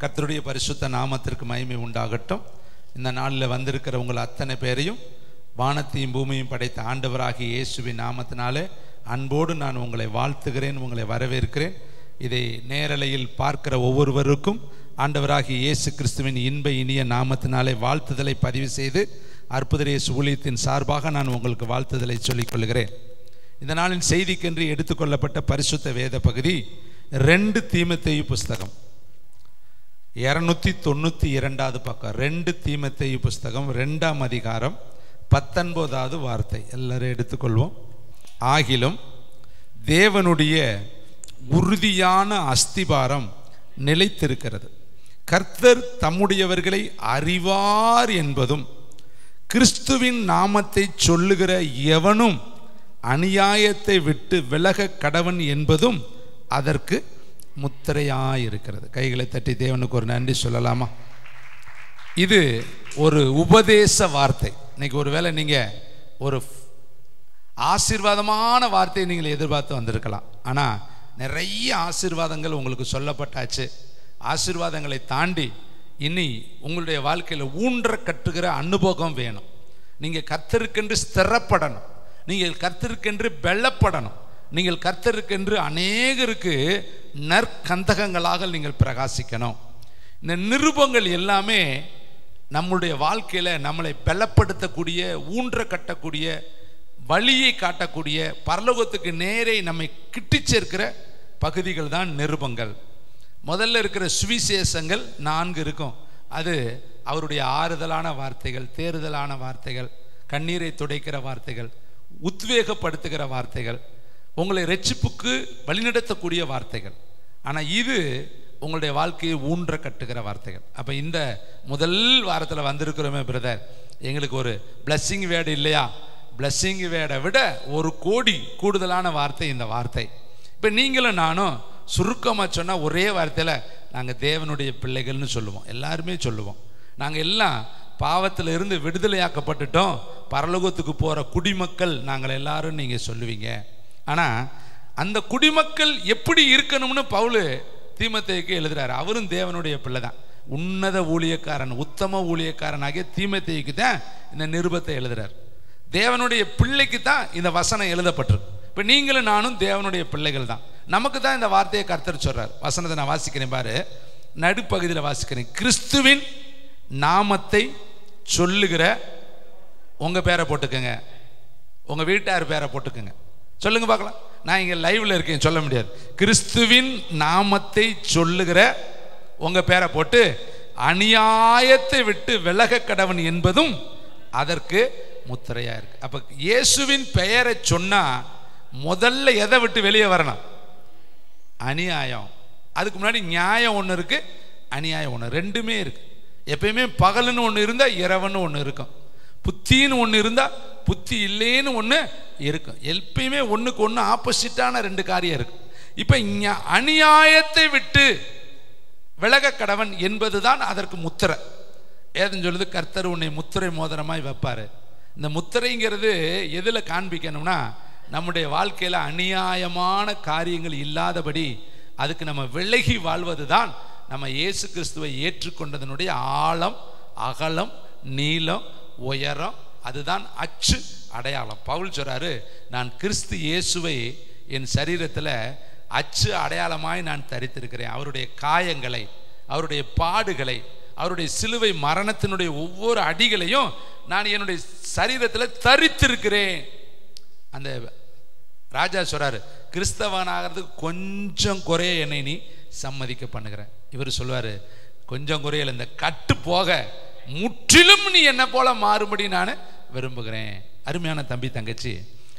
கர்த்தருடைய பரிசுத்த நாமத்திற்கு மகிமை உண்டாகட்டும். இந்த நாளில் வந்திருக்கிற உங்கள் அத்தனை பேரையும் வானத்தையும் பூமியும் படைத்த ஆண்டவராகிய இயேசுவின் நாமத்தினாலே அன்போடு நான் உங்களை வாழ்த்துகிறேன், உங்களை வரவேற்கிறேன். இதை நேரலையில் பார்க்கிற ஒவ்வொருவருக்கும் ஆண்டவராகிய இயேசு கிறிஸ்துவின் இன்ப இனிய நாமத்தினாலே வாழ்த்துதலை பதிவு செய்து அற்புத இயேசு ஊழியத்தின் சார்பாக நான் உங்களுக்கு வாழ்த்துதலை சொல்லிக் கொள்கிறேன். இந்த நாளின் செய்திக்கென்று எடுத்துக்கொள்ளப்பட்ட பரிசுத்த வேத பகுதி 2 தீமோத்தேயு புஸ்தகம் 292 பக்கம். 2 தீமோத்தேயு புஸ்தகம் 2ஆம் அதிகாரம் 19வது வார்த்தை. எல்லாரும் எடுத்துக்கொள்வோம். ஆகிலும் தேவனுடைய உறுதியான அஸ்திபாரம் நிலைத்திருக்கிறது, கர்த்தர் தம்முடையவர்களை அறிவார் என்பதும், கிறிஸ்துவின் நாமத்தை சொல்லுகிற எவனும் அநியாயத்தை விட்டு விலக கடவன் என்பதும் அதற்கு முத்திரையாயிருக்கிறது. கைகளை தட்டி தேவனுக்கு ஒரு நன்றி சொல்லலாமா? இது ஒரு உபதேச வார்த்தை. இன்னைக்கு ஒருவேளை நீங்கள் ஒரு ஆசீர்வாதமான வார்த்தையை நீங்கள் எதிர்பார்த்து வந்திருக்கலாம். ஆனால் நிறைய ஆசீர்வாதங்கள் உங்களுக்கு சொல்லப்பட்டாச்சு. ஆசீர்வாதங்களை தாண்டி இனி உங்களுடைய வாழ்க்கையில் ஊன்ற கட்டுகிற அனுபவம் வேணும். நீங்கள் கர்த்தருக்கென்று ஸ்திரப்படணும், நீங்கள் கர்த்தருக்கென்று வெல்லப்படணும், நீங்கள் கர்த்தருக்கென்று அநேகருக்கு நற்கந்தகங்களாக நீங்கள் பிரகாசிக்கணும். இந்த நிருபங்கள் எல்லாமே நம்முடைய வாழ்க்கையில் நம்மளை பலப்படுத்தக்கூடிய, ஊன்ற கட்டக்கூடிய, வழியை காட்டக்கூடிய, பரலோகத்துக்கு நேரே நம்மை கிட்டி சேர்க்கிற பகுதிகள் தான் நிருபங்கள். முதல்ல இருக்கிற சுவிசேஷங்கள் 4 இருக்கும். அது அவருடைய ஆறுதலான வார்த்தைகள், தேறுதலான வார்த்தைகள், கண்ணீரை துடைக்கிற வார்த்தைகள், உத்வேகப்படுத்துகிற வார்த்தைகள், உங்களை இரட்சிப்புக்கு வழிநடத்தக்கூடிய வார்த்தைகள். ஆனால் இது உங்களுடைய வாழ்க்கையை ஊன்ற கட்டுகிற வார்த்தைகள். அப்போ இந்த முதல் வாரத்தில் வந்திருக்கிறோமே பிரதர், எங்களுக்கு ஒரு பிளஸ்ஸிங் வேர்டு இல்லையா? பிளஸ்ஸிங் வேர்டை விட 1 கோடி கூடுதலான வார்த்தை இந்த வார்த்தை. இப்போ நீங்களும் நானும் சுருக்கமாக சொன்னால் ஒரே வார்த்தையில் நாங்கள் தேவனுடைய பிள்ளைகள்னு சொல்லுவோம். எல்லாருமே சொல்லுவோம். நாங்கள் எல்லாம் பாவத்தில் இருந்து விடுதலையாக்கப்பட்டுட்டோம், பரலோகத்துக்கு போகிற குடிமக்கள் நாங்கள் எல்லாரும் நீங்கள் சொல்லுவீங்க. ஆனால் அந்த குடிமக்கள் எப்படி இருக்கணும்னு பவுல் தீமோத்தேயுக்கு எழுதுறாரு. அவரும் தேவனுடைய பிள்ளை தான். உன்னத ஊழியக்காரன், உத்தம ஊழியக்காரன் ஆகிய தீமோத்தேயுக்கு தான் இந்த நிருபத்தை எழுதுறார். தேவனுடைய பிள்ளைக்கு தான் இந்த வசனம் எழுதப்பட்டிருக்கு. இப்போ நீங்களும் நானும் தேவனுடைய பிள்ளைகள் தான். நமக்கு தான் இந்த வார்த்தையை கர்த்தர் சொல்றார். வசனத்தை நான் வாசிக்கிறேன் பாரு, நடுப்பகுதியில் வாசிக்கிறேன். கிறிஸ்துவின் நாமத்தை சொல்லுகிற, உங்க பேரை போட்டுக்கங்க, உங்க வீட்டார் பேரை போட்டுக்கங்க, சொல்லுங்க பார்க்கலாம். நான் இங்கே லைவ்ல இருக்கேன், சொல்ல முடியாது. கிறிஸ்துவின் நாமத்தை சொல்லுகிற, உங்க பேரை போட்டு, அநியாயத்தை விட்டு விலக கடவன் என்பதும் அதற்கு முத்திரையா இருக்கு. அப்ப இயேசுவின் பெயரை சொன்னா முதல்ல எதை விட்டு வெளியே வரணும்? அநியாயம். அதுக்கு முன்னாடி நியாயம் ஒன்று இருக்கு, அநியாயம் ஒன்று, ரெண்டுமே இருக்கு. எப்பயுமே பகலுன்னு ஒன்று இருந்தா இரவுன்னு ஒன்று இருக்கும், புத்தின்னு ஒன்று இருந்தா புத்தி இல்லைன்னு ஒன்று இருக்கும். எப்பயுமே ஒன்றுக்கு ஒன்று ஆப்போசிட்டான 2 காரியம் இருக்கு. இப்போ அநியாயத்தை விட்டு விலக கடவன் என்பதுதான் அதற்கு முத்திரை. ஏதுன்னு சொல்லுது, கர்த்தர் உன்னை முத்திரை மோதிரமாய் வைப்பாரு. இந்த முத்திரைங்கிறது எதில் காண்பிக்கணும்னா, நம்முடைய வாழ்க்கையில் அநியாயமான காரியங்கள் இல்லாதபடி அதுக்கு நம்ம விலகி வாழ்வது தான் நம்ம இயேசு கிறிஸ்துவை ஏற்றுக்கொண்டதனுடைய ஆழம், அகலம், நீளம், உயரம். அதுதான் அச்சு அடையாளம். பவுல் சொல்றாரு, நான் கிறிஸ்து இயேசுவை என் சரீரத்தில் அச்சு அடையாளமாய் நான் தரித்திருக்கிறேன். அவருடைய காயங்களை, அவருடைய பாடுகளை, அவருடைய சிலுவை மரணத்தினுடைய ஒவ்வொரு அடிகளையும் நான் என்னுடைய சரீரத்தில் தரித்திருக்கிறேன். அந்த ராஜா சொல்றாரு, கிறிஸ்தவனாகிறதுக்கு கொஞ்சம் குறைய என்னை நீ சம்மதிக்க பண்ணுகிற. இவர் சொல்வாரு, கொஞ்சம் குறையல, இந்த கட்டு போக முற்றிலும் நீ என்ன போல மாறுபடி நான் விரும்புகிறேன். அருமையான தம்பி தங்கச்சி,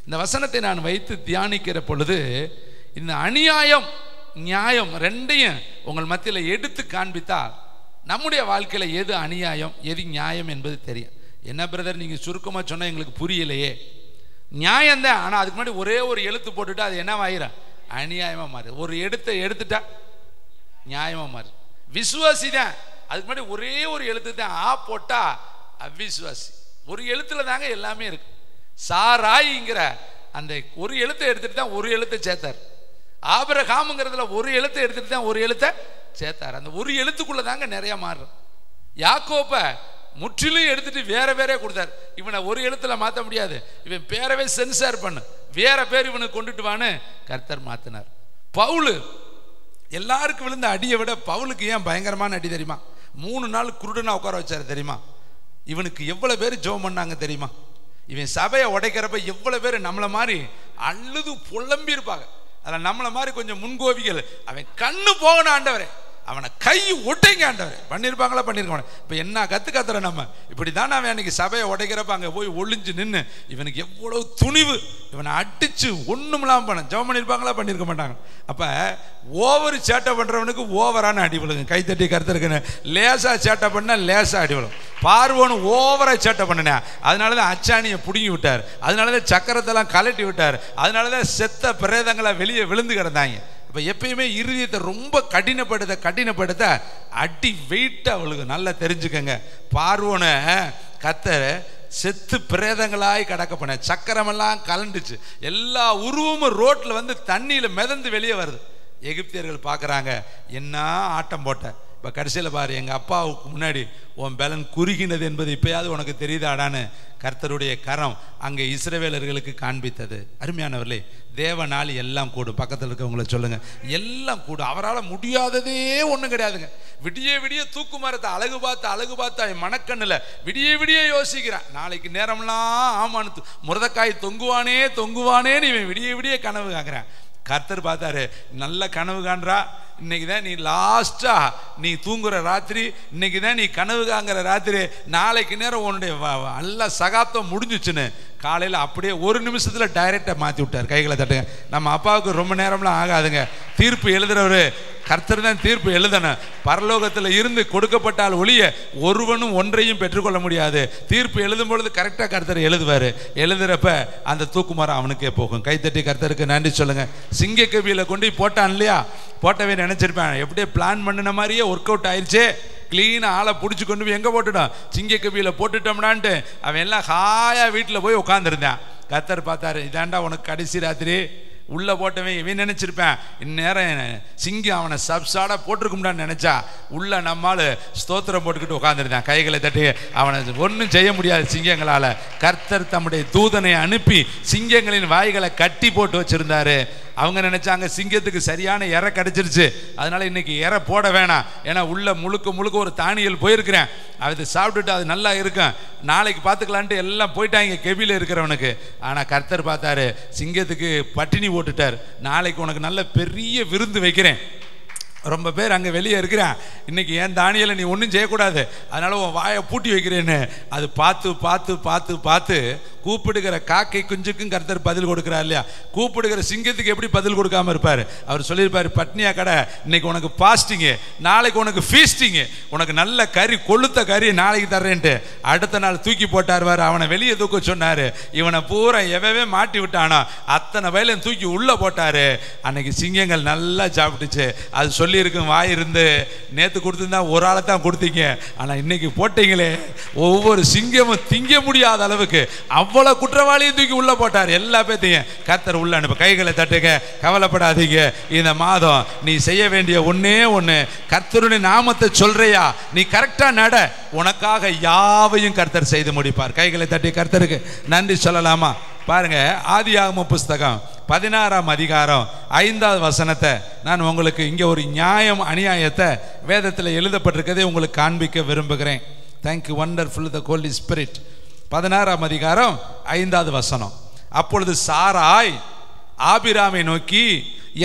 இந்த வசனத்தை நான் வைத்து தியானிக்கிற பொழுது இந்த அநியாயம் நியாயம் ரெண்டையும் உங்கள் மத்தியில் எடுத்து காண்பித்தால் நம்முடைய வாழ்க்கையில் எது அநியாயம் எது நியாயம் என்பது தெரியும். என்ன பிரதர் நீங்கள் சுருக்கமாக சொன்னால் எங்களுக்கு புரியலையே? நியாயம்தான், ஆனால் அதுக்கு முன்னாடி ஒரே ஒரு எழுத்து போட்டுட்டா அது என்னவாயிரும்? அநியாயமாக மாறு. ஒரு எடுத்துட்டா நியாயமாக மாறு. விசுவாசி தான், அதுக்கு முன்னாடி ஒரே ஒரு எழுத்து தான் ஆ போட்டா அவிசுவாசி. ஒரு எழுத்துல தாங்க எல்லாமே இருக்கு. சாராய்ங்கிற அந்த ஒரு எழுத்தை எடுத்துட்டு தான் ஒரு எழுத்தை சேர்த்தார். ஆபிரகாம்ங்கிறதுல ஒரு எழுத்தை எடுத்துட்டு தான் ஒரு எழுத்தை சேர்த்தார். அந்த ஒரு எழுத்துக்குள்ள தாங்க நிறைய மாறும். யாக்கோப முற்றிலும் எடுத்துட்டு வேற வேற கொடுத்தார். இவனை ஒரு எழுத்துல மாற்ற முடியாது, இவன் பேரவே சென்சார் பண்ணு, வேற பேர் இவனுக்கு கொண்டுட்டு வான்னு கர்த்தர் மாத்தினார். பவுல் எல்லாருக்கும் விழுந்த அடியை விட பவுலுக்கு ஏன் பயங்கரமான அடி தெரியுமா? 3 நாள் குருடனா உட்கார வச்சாரு தெரியுமா? இவனுக்கு எவ்வளவு பேர் ஜெபம் பண்ணாங்க தெரியுமா? இவன் சபையை உடைக்கிறப்ப எவ்வளவு பேர் நம்மளை மாதிரி அழுது புலம்பி இருப்பாங்க. அதில் நம்மளை மாதிரி கொஞ்சம் முன்கோவிகள், அவன் கண்ணு போகணும் ஆண்டவரே, அவனை கை ஒட்டைங்க ஆண்டவரே, பண்ணியிருப்பாங்களா? பண்ணியிருக்காங்க. இப்போ என்ன கத்துற நம்ம இப்படி தானே அவன் அன்னைக்கு சபையை உடைக்கிறப்ப அங்கே போய் ஒளிஞ்சு நின்று இவனுக்கு எவ்வளவு துணிவு, இவனை அடிச்சு ஒன்றும் இல்லாமல் பண்ண ஜெபம் பண்ணியிருப்பாங்களா? பண்ணியிருக்க மாட்டாங்க. அப்போ ஓவர் சேட்டை பண்ணுறவனுக்கு ஓவரான அடி விழுங்க. கைத்தட்டி கருத்துருக்குன்னு லேசாக சேட்டை பண்ணால் லேசாக அடி விழும். பார்வோன்னு ஓவராக சேட்டை பண்ணினேன், அதனால தான் அச்சாணியை பிடுங்கி விட்டார், அதனால தான் சக்கரத்தெல்லாம் கலட்டி விட்டார், அதனால தான் செத்த பிரேதங்களை வெளியே விழுந்து கிடந்தாங்க. இப்போ எப்பயுமே இருதயத்தை ரொம்ப கடினப்படுத்த அடி வெயிட்டா அவளுக்கு நல்லா தெரிஞ்சுக்கங்க. பார்வோனை கர்த்தர் செத்து பிரேதங்களாய் கடக்க பண்ண, சக்கரமெல்லாம் கலண்டுச்சு, எல்லா உருவமும் ரோட்ல வந்து தண்ணியில மிதந்து வெளியே வருது. எகிப்தியர்கள் பார்க்குறாங்க, என்ன ஆட்டம் போட்ட. இப்போ கடைசியில் பாரு, எங்கள் அப்பாவுக்கு முன்னாடி உன் பலன் குறுகினது என்பது இப்பயாவது உனக்கு தெரியுதாடான்னு கர்த்தருடைய கரம் அங்கே இஸ்ரவேலர்களுக்கு காண்பித்தது. அருமையானவர்களே, தேவனால் எல்லாம் கூடும். பக்கத்தில் இருக்கவங்கள சொல்லுங்க, எல்லாம் கூடும். அவரால் முடியாததே ஒன்றும் கிடையாதுங்க. விடிய விடிய தூக்கு மரத்தை அழகு பார்த்து மனக்கண்ணில் விடிய யோசிக்கிறான். நாளைக்கு நேரம்லாம் ஆமான்னு முருதக்காய் தொங்குவானேன்னு இவன் விடிய கனவு காக்குறான். கர்த்தர் பார்த்தாரு, நல்ல கனவு காண்றா, இன்னைக்கு தான் நீ லாஸ்டா நீ தூங்குற ராத்திரி, இன்னைக்கு தான் நீ கனவு காங்கிற ராத்திரி, நாளைக்கு நேரம் உன்னுடைய நல்ல சகாப்தம் முடிஞ்சிச்சுன்னு காலையில் அப்படியே ஒரு நிமிஷத்தில் டைரக்டாக மாற்றி விட்டார். கைகளை தட்டுங்க. நம்ம அப்பாவுக்கு ரொம்ப நேரம்லாம் ஆகாதுங்க. தீர்ப்பு எழுதுறவர் கர்த்தர் தான் தீர்ப்பு எழுதணும். பரலோகத்தில் இருந்து கொடுக்கப்பட்டால் ஒழிய ஒருவனும் ஒன்றையும் பெற்றுக்கொள்ள முடியாது. தீர்ப்பு எழுதும் பொழுது கரெக்டாக கர்த்தர் எழுதுவார். எழுதுறப்ப அந்த தூக்குமரம் அவனுக்கே போகும். கைத்தட்டி கர்த்தருக்கு நன்றி சொல்லுங்க. சிங்க கவியில் கொண்டு போட்டான் இல்லையா? போட்டவே நினைச்சிருப்பேன், எப்படியே பிளான் பண்ணின மாதிரியே ஒர்க் அவுட் ஆயிடுச்சு. கிளீனாக ஆளை பிடிச்சி கொண்டு போய் எங்கே போட்டுட்டோம்? சிங்க கவியில் போட்டுட்டோம்னான்ட்டு அவன் எல்லாம் ஹாயாக வீட்டில் போய் உட்காந்துருந்தான். கர்த்தர் பார்த்தாரு, இதாண்டா உனக்கு கடைசி ராத்திரி. உள்ளே போட்டவன் இவன் நினச்சிருப்பேன், இந்நேரம் சிங்கம் அவனை சப்சாடாக போட்டிருக்கும்டான்னு நினச்சா உள்ள நம்மால் ஸ்தோத்திரம் போட்டுக்கிட்டு உட்காந்துருந்தான். கைகளை தட்டி அவனை ஒன்றும் செய்ய முடியாது சிங்கங்களால். கர்த்தர் தம்முடைய தூதனை அனுப்பி சிங்கங்களின் வாய்களை கட்டி போட்டு வச்சுருந்தாரு. அவங்க நினைச்சாங்க சிங்கத்துக்கு சரியான இறை கிடைச்சிருச்சு, அதனால இன்னைக்கு இறை போட வேணாம், ஏன்னா உள்ள முழுக்க ஒரு தானியல் போயிருக்கிறேன், அது சாப்பிட்டுட்டு அது நல்லா இருக்கும், நாளைக்கு பார்த்துக்கலான்ட்டு எல்லாம் போயிட்டாங்க கெபியில் இருக்கிறவனுக்கு. ஆனால் கர்த்தர் பார்த்தாரு, சிங்கத்துக்கு பட்டினி போட்டுட்டார், நாளைக்கு உனக்கு நல்ல பெரிய விருந்து வைக்கிறேன். ரொம்ப பேர் அங்கே வெளியே இருக்கிறேன், இன்னைக்கு ஏன் தானியலை நீ ஒன்றும் செய்யக்கூடாது, அதனால உன் வாயை பூட்டி வைக்கிறேன்னு. அது பார்த்து கூப்பிடுகிற காக்கை குஞ்சுக்கும் கர்த்தர் பதில் கொடுக்குறார் இல்லையா? கூப்பிடுகிற சிங்கத்துக்கு எப்படி பதில் கொடுக்காம இருப்பார்? அவர் சொல்லியிருப்பார், பட்னியா கடை, இன்னைக்கு உனக்கு பாஸ்டிங்கு, நாளைக்கு உனக்கு ஃபீஸ்டிங்கு, உனக்கு நல்ல கறி கொளுத்த கறி நாளைக்கு தர்றேன்ட்டு அடுத்த நாள் தூக்கி போட்டார். அவனை வெளியே தூக்க சொன்னார். இவனை பூரா எவவே மாட்டி விட்டானோ அத்தனை வயலையும் தூக்கி உள்ளே போட்டார். அன்னைக்கு சிங்கங்கள் நல்லா சாப்பிட்டுச்சு. அது சொல்லியிருக்கும், வாயிருந்து நேற்று கொடுத்துருந்தா ஒரு ஆளை தான் கொடுத்தீங்க, ஆனால் இன்னைக்கு போட்டீங்களே, ஒவ்வொரு சிங்கமும் திங்க முடியாத அளவுக்கு அவ்வளவு குற்றவாளியும் தூக்கி உள்ள போட்டார். எல்லா பேத்தையும் கர்த்தர் உள்ள அனுப்ப. கைகளை தட்டுங்க, கவலைப்படாதீங்க. இந்த மாதம் நீ செய்ய வேண்டிய ஒன்னே ஒன்று, கர்த்தருடைய நாமத்தை சொல்றியா, நீ கரெக்டா நட, உனக்காக யாவையும் கர்த்தர் செய்து முடிப்பார். கைகளை தட்டி கர்த்தருக்கு நன்றி சொல்லலாமா? பாருங்க, ஆதியாகம புஸ்தகம் 16ஆம் அதிகாரம் 5வது வசனத்தை நான் உங்களுக்கு இங்கே ஒரு நியாயம் அநியாயத்தை வேதத்தில் எழுதப்பட்டிருக்கதை உங்களுக்கு காண்பிக்க விரும்புகிறேன். தேங்க்யூ வண்டர்ஃபுல் த ஹோலி ஸ்பிரிட். 16ஆம் அதிகாரம் 5வது வசனம். அப்பொழுது சாராய் ஆபிராமை நோக்கி,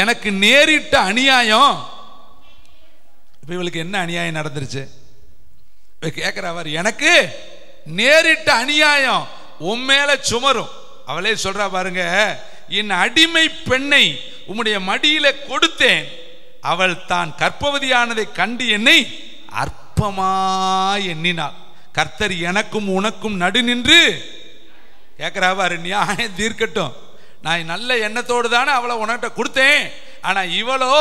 எனக்கு நேரிட்ட அநியாயம். இப்போ இவளுக்கு என்ன அநியாயம் நடந்துருச்சு கேட்கிறவர், எனக்கு நேரிட்ட அநியாயம் உன் மேல சுமரும். அவளே சொல்றா பாருங்க, என் அடிமை பெண்ணை உம்முடைய மடியில கொடுத்தேன், அவள் தான் கர்ப்பவதியானதை கண்டு என்னை அற்பமாய் எண்ணினாள். கர்த்தர் எனக்கும் உனக்கும் நடு நின்று கேட்கிறாரு, நியாயம் தீர்க்கட்டும். நான் நல்ல எண்ணத்தோடு தானே அவளை உனக்கிட்ட கொடுத்தேன், ஆனா இவளோ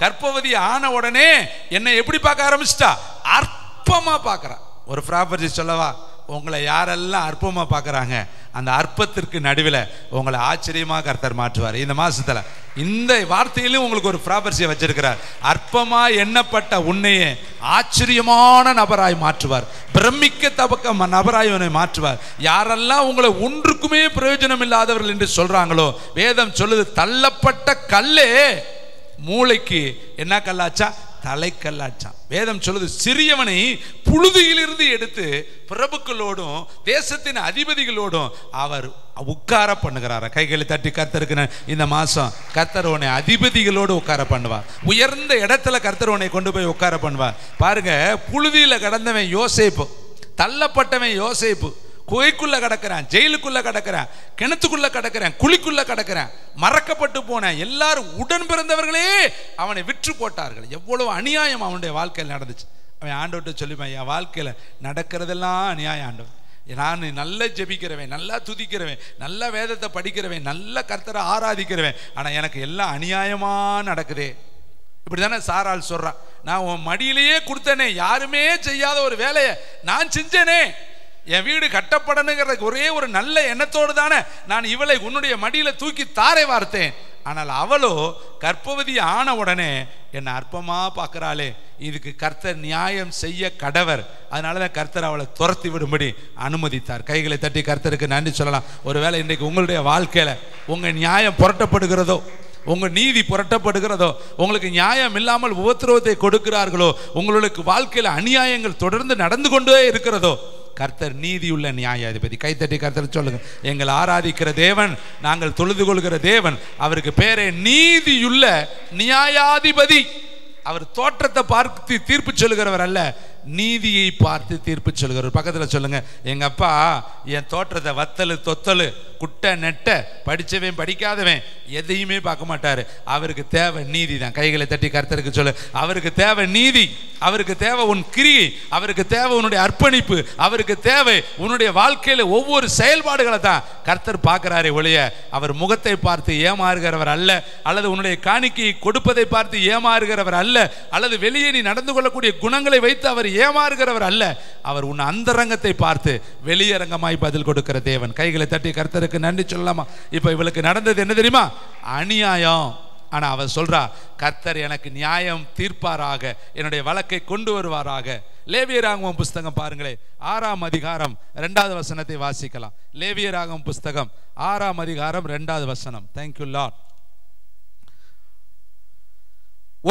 கர்ப்பவதி ஆன உடனே என்னை எப்படி பார்க்க ஆரம்பிச்சிட்டா? அற்பமா பார்க்கறா. ஒரு ப்ராப்பர்ட்டி சொல்லவா, உங்களை யாரெல்லாம் அற்பமாக பார்க்குறாங்க அந்த அற்பத்திற்கு நடுவில் உங்களை ஆச்சரியமாக கர்த்தர் மாற்றுவார். இந்த மாதத்தில் இந்த வார்த்தையிலும் உங்களுக்கு ஒரு ப்ராபர்சியை வச்சிருக்கிறார். அற்பமாக எண்ணப்பட்ட உன்னையே ஆச்சரியமான நபராய் மாற்றுவார், பிரமிக்கத்தக்க நபராய் உன்னை மாற்றுவார். யாரெல்லாம் உங்களை ஒன்றுக்குமே பிரயோஜனம் இல்லாதவர்கள் என்று சொல்றாங்களோ, வேதம் சொல்லுது தள்ளப்பட்ட கல்லே மூளைக்கு என்ன கல்லாச்சா? தலைக்கல்லாச்சான். வேதம் சொல்லுது சிறியவனை புழுதியிலிருந்து எடுத்து பிரபுக்களோடும் தேசத்தின் அதிபதிகளோடும் அவர் உட்கார பண்ணுகிறார். கைகளை தட்டி கர்த்தருக்கு இந்த மாசம் கர்த்தர் உன்னை அதிபதிகளோடு உட்கார பண்ணுவார். உயர்ந்த இடத்துல கர்த்தர் உன்னை கொண்டு போய் உட்கார பண்ணுவார். பாருங்க, புழுதியில கடந்தவன் யோசேப்பு, தள்ளப்பட்டவன் யோசேப்பு, குகைக்குள்ள கிடக்கிறான், ஜெயிலுக்குள்ள கிடக்கிறான், கிணத்துக்குள்ள கிடக்கிறான், குழிக்குள்ள கிடக்கிறான், மறக்கப்பட்டு போன எல்லாரும் உடன் பிறந்தவர்களே அவனை விற்று போட்டார்கள். எவ்வளவு அநியாயம் அவனுடைய வாழ்க்கையில் நடந்துச்சு. அவன் ஆண்டவர்கிட்ட சொல்லிப்பான், என் வாழ்க்கையில் நடக்கிறதெல்லாம் அநியாயம் ஆண்டவர். நான் நல்லா ஜெபிக்கிறவன், நல்லா துதிக்கிறவன், நல்லா வேதத்தை படிக்கிறவன், நல்லா கர்த்தரை ஆராதிக்கிறவன், ஆனால் எனக்கு எல்லாம் அநியாயமா நடக்குதே. இப்படி தானே சாராள் சொல்றான். நான் உன் மடியிலேயே கொடுத்தனே, யாருமே செய்யாத ஒரு வேலையை நான் செஞ்சேனே. என் வீடு கட்டப்படணுங்கிறதுக்கு ஒரே ஒரு நல்ல எண்ணத்தோடு தானே நான் இவளை உன்னுடைய மடியில் தூக்கி தாரை வார்த்தேன். ஆனால் அவளோ கர்ப்பவதி ஆன உடனே என்னை அற்பமாக பார்க்குறாளே, இதுக்கு கர்த்தர் நியாயம் செய்ய கடவர். அதனால தான் கர்த்தர் அவளை துரத்தி விடும்படி அனுமதித்தார். கைகளை தட்டி கர்த்தருக்கு நன்றி சொல்லலாம். ஒருவேளை இன்றைக்கு உங்களுடைய வாழ்க்கையில் உங்கள் நியாயம் புரட்டப்படுகிறதோ, உங்கள் நீதி புரட்டப்படுகிறதோ, உங்களுக்கு நியாயம் இல்லாமல் உபத்திரவத்தை கொடுக்கிறார்களோ, உங்களுக்கு வாழ்க்கையில் அநியாயங்கள் தொடர்ந்து நடந்து கொண்டே இருக்கிறதோ, கர்த்தர் நீதியுள்ள நியாயாதிபதி. கைத்தட்டி கர்த்தர் சொல்லுங்க, எங்கள் ஆராதிக்கிற தேவன், நாங்கள் தொழுது கொள்கிற தேவன், அவருக்கு பேரே நீதியுள்ள நியாயாதிபதி. அவர் தோற்றத்தை பார்த்து தீர்ப்பு சொல்லுகிறவர் அல்ல, நீதியை பார்த்து தீர்ப்பு சொல்லுகிறவர். பக்கத்தில் சொல்லுங்க, எங்க அப்பா என் தோற்றத்தை வத்தலு தொத்தலு குட்டை நெட்டை படிச்சவன் படிக்காதவன் எதையுமே பார்க்க மாட்டாரு. அவருக்கு தேவை நீதி தான். கைகளை தட்டி கர்த்தருக்கு சொல்லு, அவருக்கு தேவை நீதி, அவருக்கு தேவை உன் கிரியை, அவருக்கு தேவை உன்னுடைய அர்ப்பணிப்பு, அவருக்கு தேவை உன்னுடைய வாழ்க்கையில ஒவ்வொரு செயல்பாடுகளை தான் கர்த்தர் பார்க்கிறாரே ஒழிய அவர் முகத்தை பார்த்து ஏமாறுகிறவர் அல்ல, அல்லது உன்னுடைய காணிக்கையை கொடுப்பதை பார்த்து ஏமாறுகிறவர் அல்ல, அல்லது வெளியே நீ நடந்து கொள்ளக்கூடிய குணங்களை வைத்து அவர் ஏமாறுகிறவர் அல்ல. அவர் உன் அந்தரங்கத்தை பார்த்து வெளியரங்கமாய் பதில் கொடுக்கிற தேவன். கைகளை தட்டி கர்த்தருக்கு நன்றி சொல்லலாமா? இப்ப இவளுக்கு நடந்தது என்ன தெரியுமா? அநியாயம். ஆனா அவர் சொல்றா, கர்த்தர் எனக்கு நியாயம் தீர்ப்பாராக, என்னுடைய வழக்கை கொண்டு வருவாராக. லேவியராகமம் புஸ்தகம் பாருங்களே, 6ஆம் அதிகாரம் 2வது வசனத்தை வாசிக்கலாம். லேவியராகமம் புஸ்தகம் 6ஆம் அதிகாரம் 2வது வசனம். Thank you Lord.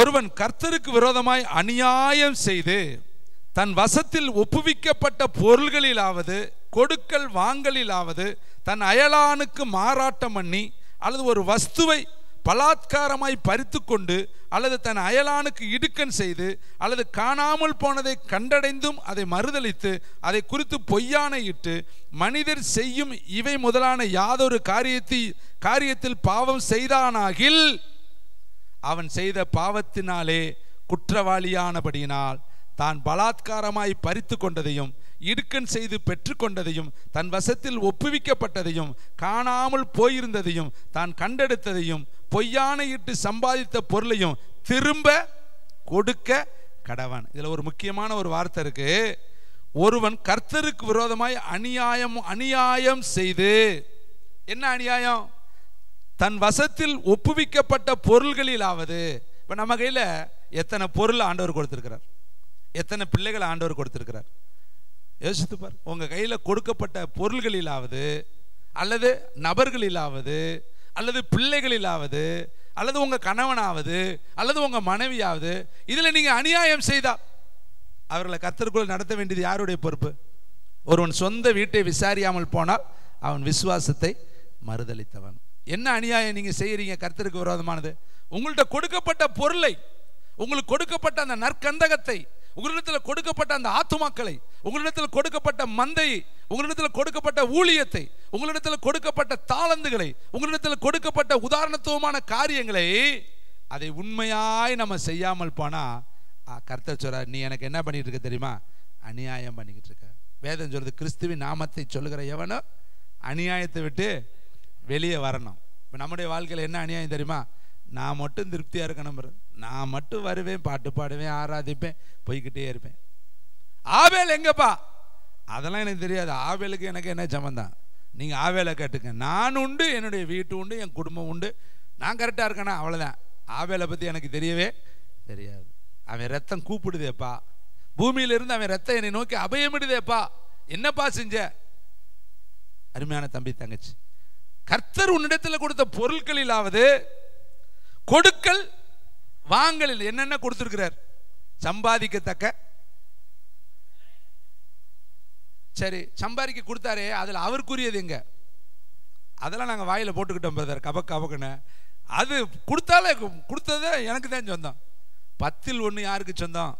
ஒருவன் கர்த்தருக்கு விரோதமாய் அநியாயம் செய்து தன் வசத்தில் ஒப்புவிக்கப்பட்ட பொருள்களிலாவது கொடுக்கல் வாங்கலிலாவது தன் அயலானுக்கு மாறாட்டம் பண்ணி, அல்லது ஒரு வஸ்துவை பலாத்காரமாய் பறித்து கொண்டு, அல்லது தன் அயலானுக்கு இடுக்கண் செய்து, அல்லது காணாமல் போனதை கண்டடைந்தும் அதை மறுதலித்து அதை குறித்து பொய்யானையிட்டு மனிதர் செய்யும் இவை முதலான யாதொரு காரியத்தில் பாவம் செய்தானாகில், அவன் செய்த பாவத்தினாலே குற்றவாளியானபடியினால் தான் பலாத்காரமாய் பறித்து கொண்டதையும் இடுக்கண் செய்து பெற்றுக்கொண்டதையும் தன் வசத்தில் ஒப்புவிக்கப்பட்டதையும் காணாமல் போயிருந்ததையும் தான் கண்டெடுத்ததையும் பொய்யானையிட்டு சம்பாதித்த பொருளையும் திரும்ப கொடுக்க கடவன். இதுல ஒரு முக்கியமான ஒரு வார்த்தை இருக்கு. ஒருவன் கர்த்தருக்கு விரோதமாய் அநியாயம் செய்து, என்ன அநியாயம்? தன் வசத்தில் ஒப்புவிக்கப்பட்ட பொருள்களிலாவது. இப்ப நம்ம கையில எத்தனை பொருள் ஆண்டவர் கொடுத்திருக்கிறார், எத்தனை பிள்ளைகள் ஆண்டவர் கொடுத்திருக்கிறார். யோசித்து பார். உங்க கையில கொடுக்கப்பட்ட பொருள்களிலாவது, அல்லது நபர்களிலாவது, அல்லது பிள்ளைகளிலாவது, அல்லது உங்க கணவனாவது, அல்லது உங்க மனைவியாவது, இதுல நீங்க அநியாயம் செய்தா அவர்களை கர்த்தருக்குள் நடத்த வேண்டியது யாருடைய பொறுப்பு? ஒருவன் சொந்த வீட்டை விசாரியாமல் போனால் அவன் விசுவாசத்தை மறுதலித்தவன். என்ன அநியாயம் நீங்க செய்யறீங்க கர்த்தருக்கு விரோதமானது? உங்கள்கிட்ட கொடுக்கப்பட்ட பொருளை, உங்களுக்கு கொடுக்கப்பட்ட அந்த நற்கந்தகத்தை, உங்களிடத்தில் கொடுக்கப்பட்ட அந்த ஆத்துமாக்களை, உங்களிடத்தில் கொடுக்கப்பட்ட மந்தையை, உங்களிடத்தில் கொடுக்கப்பட்ட ஊழியத்தை, உங்களிடத்தில் கொடுக்கப்பட்ட தாளந்துகளை, உங்களிடத்தில் கொடுக்கப்பட்ட உதாரணத்துவமான காரியங்களை அதை உண்மையாய் நம்ம செய்யாமல் போனா கர்த்தர் சொல்றார், நீ எனக்கு என்ன பண்ணிட்டு இருக்க தெரியுமா? அநியாயம் பண்ணிக்கிட்டு இருக்க. வேதம் சொல்றது, கிறிஸ்துவின் நாமத்தை சொல்லுகிற எவனோ அநியாயத்தை விட்டு வெளியே வரணும். இப்போ நம்முடைய வாழ்க்கையில் என்ன அநியாயம் தெரியுமா? நான் மட்டும் திருப்தியாக இருக்கணும், நான் மட்டும் வருவேன், பாட்டு பாடுவேன், ஆராதிப்பேன், போய்கிட்டே இருப்பேன். ஆபேல் எங்கப்பா? அதெல்லாம் எனக்கு தெரியாது. ஆவேலுக்கு எனக்கு என்ன சம்பந்தம்? நீங்கள் ஆவேலை கேட்டுங்க. நான் உண்டு, என்னுடைய வீட்டு உண்டு, என் குடும்பம் உண்டு, நான் கரெக்டாக இருக்கேனா அவ்வளோதான். ஆவேலை பற்றி எனக்கு தெரியவே தெரியாது. அவன் ரத்தம் கூப்பிடுதேப்பா, பூமியிலிருந்து அவன் ரத்தம் என்னை நோக்கி அபயமிடுதேப்பா, என்னப்பா செஞ்ச? அருமையான தம்பி தங்கச்சி, கர்த்தர் உன்னிடத்தில் கொடுத்த பொருட்களிலாவது கொடுக்கல் வாங்கலில் என்னென்ன கொடுத்திருக்கிறார்? சம்பாதிக்கத்தக்க, சரி சம்பாதிக்க கொடுத்தாரே, அதில் அவருக்குரியது எங்க? அதெல்லாம் நாங்கள் வாயில் போட்டுக்கிட்டோம் பிரதர், கபக்குன்னு. அது கொடுத்தாலே கொடுத்ததே எனக்கு தான் சொந்தம். 10ல் 1 யாருக்கு சொந்தம்?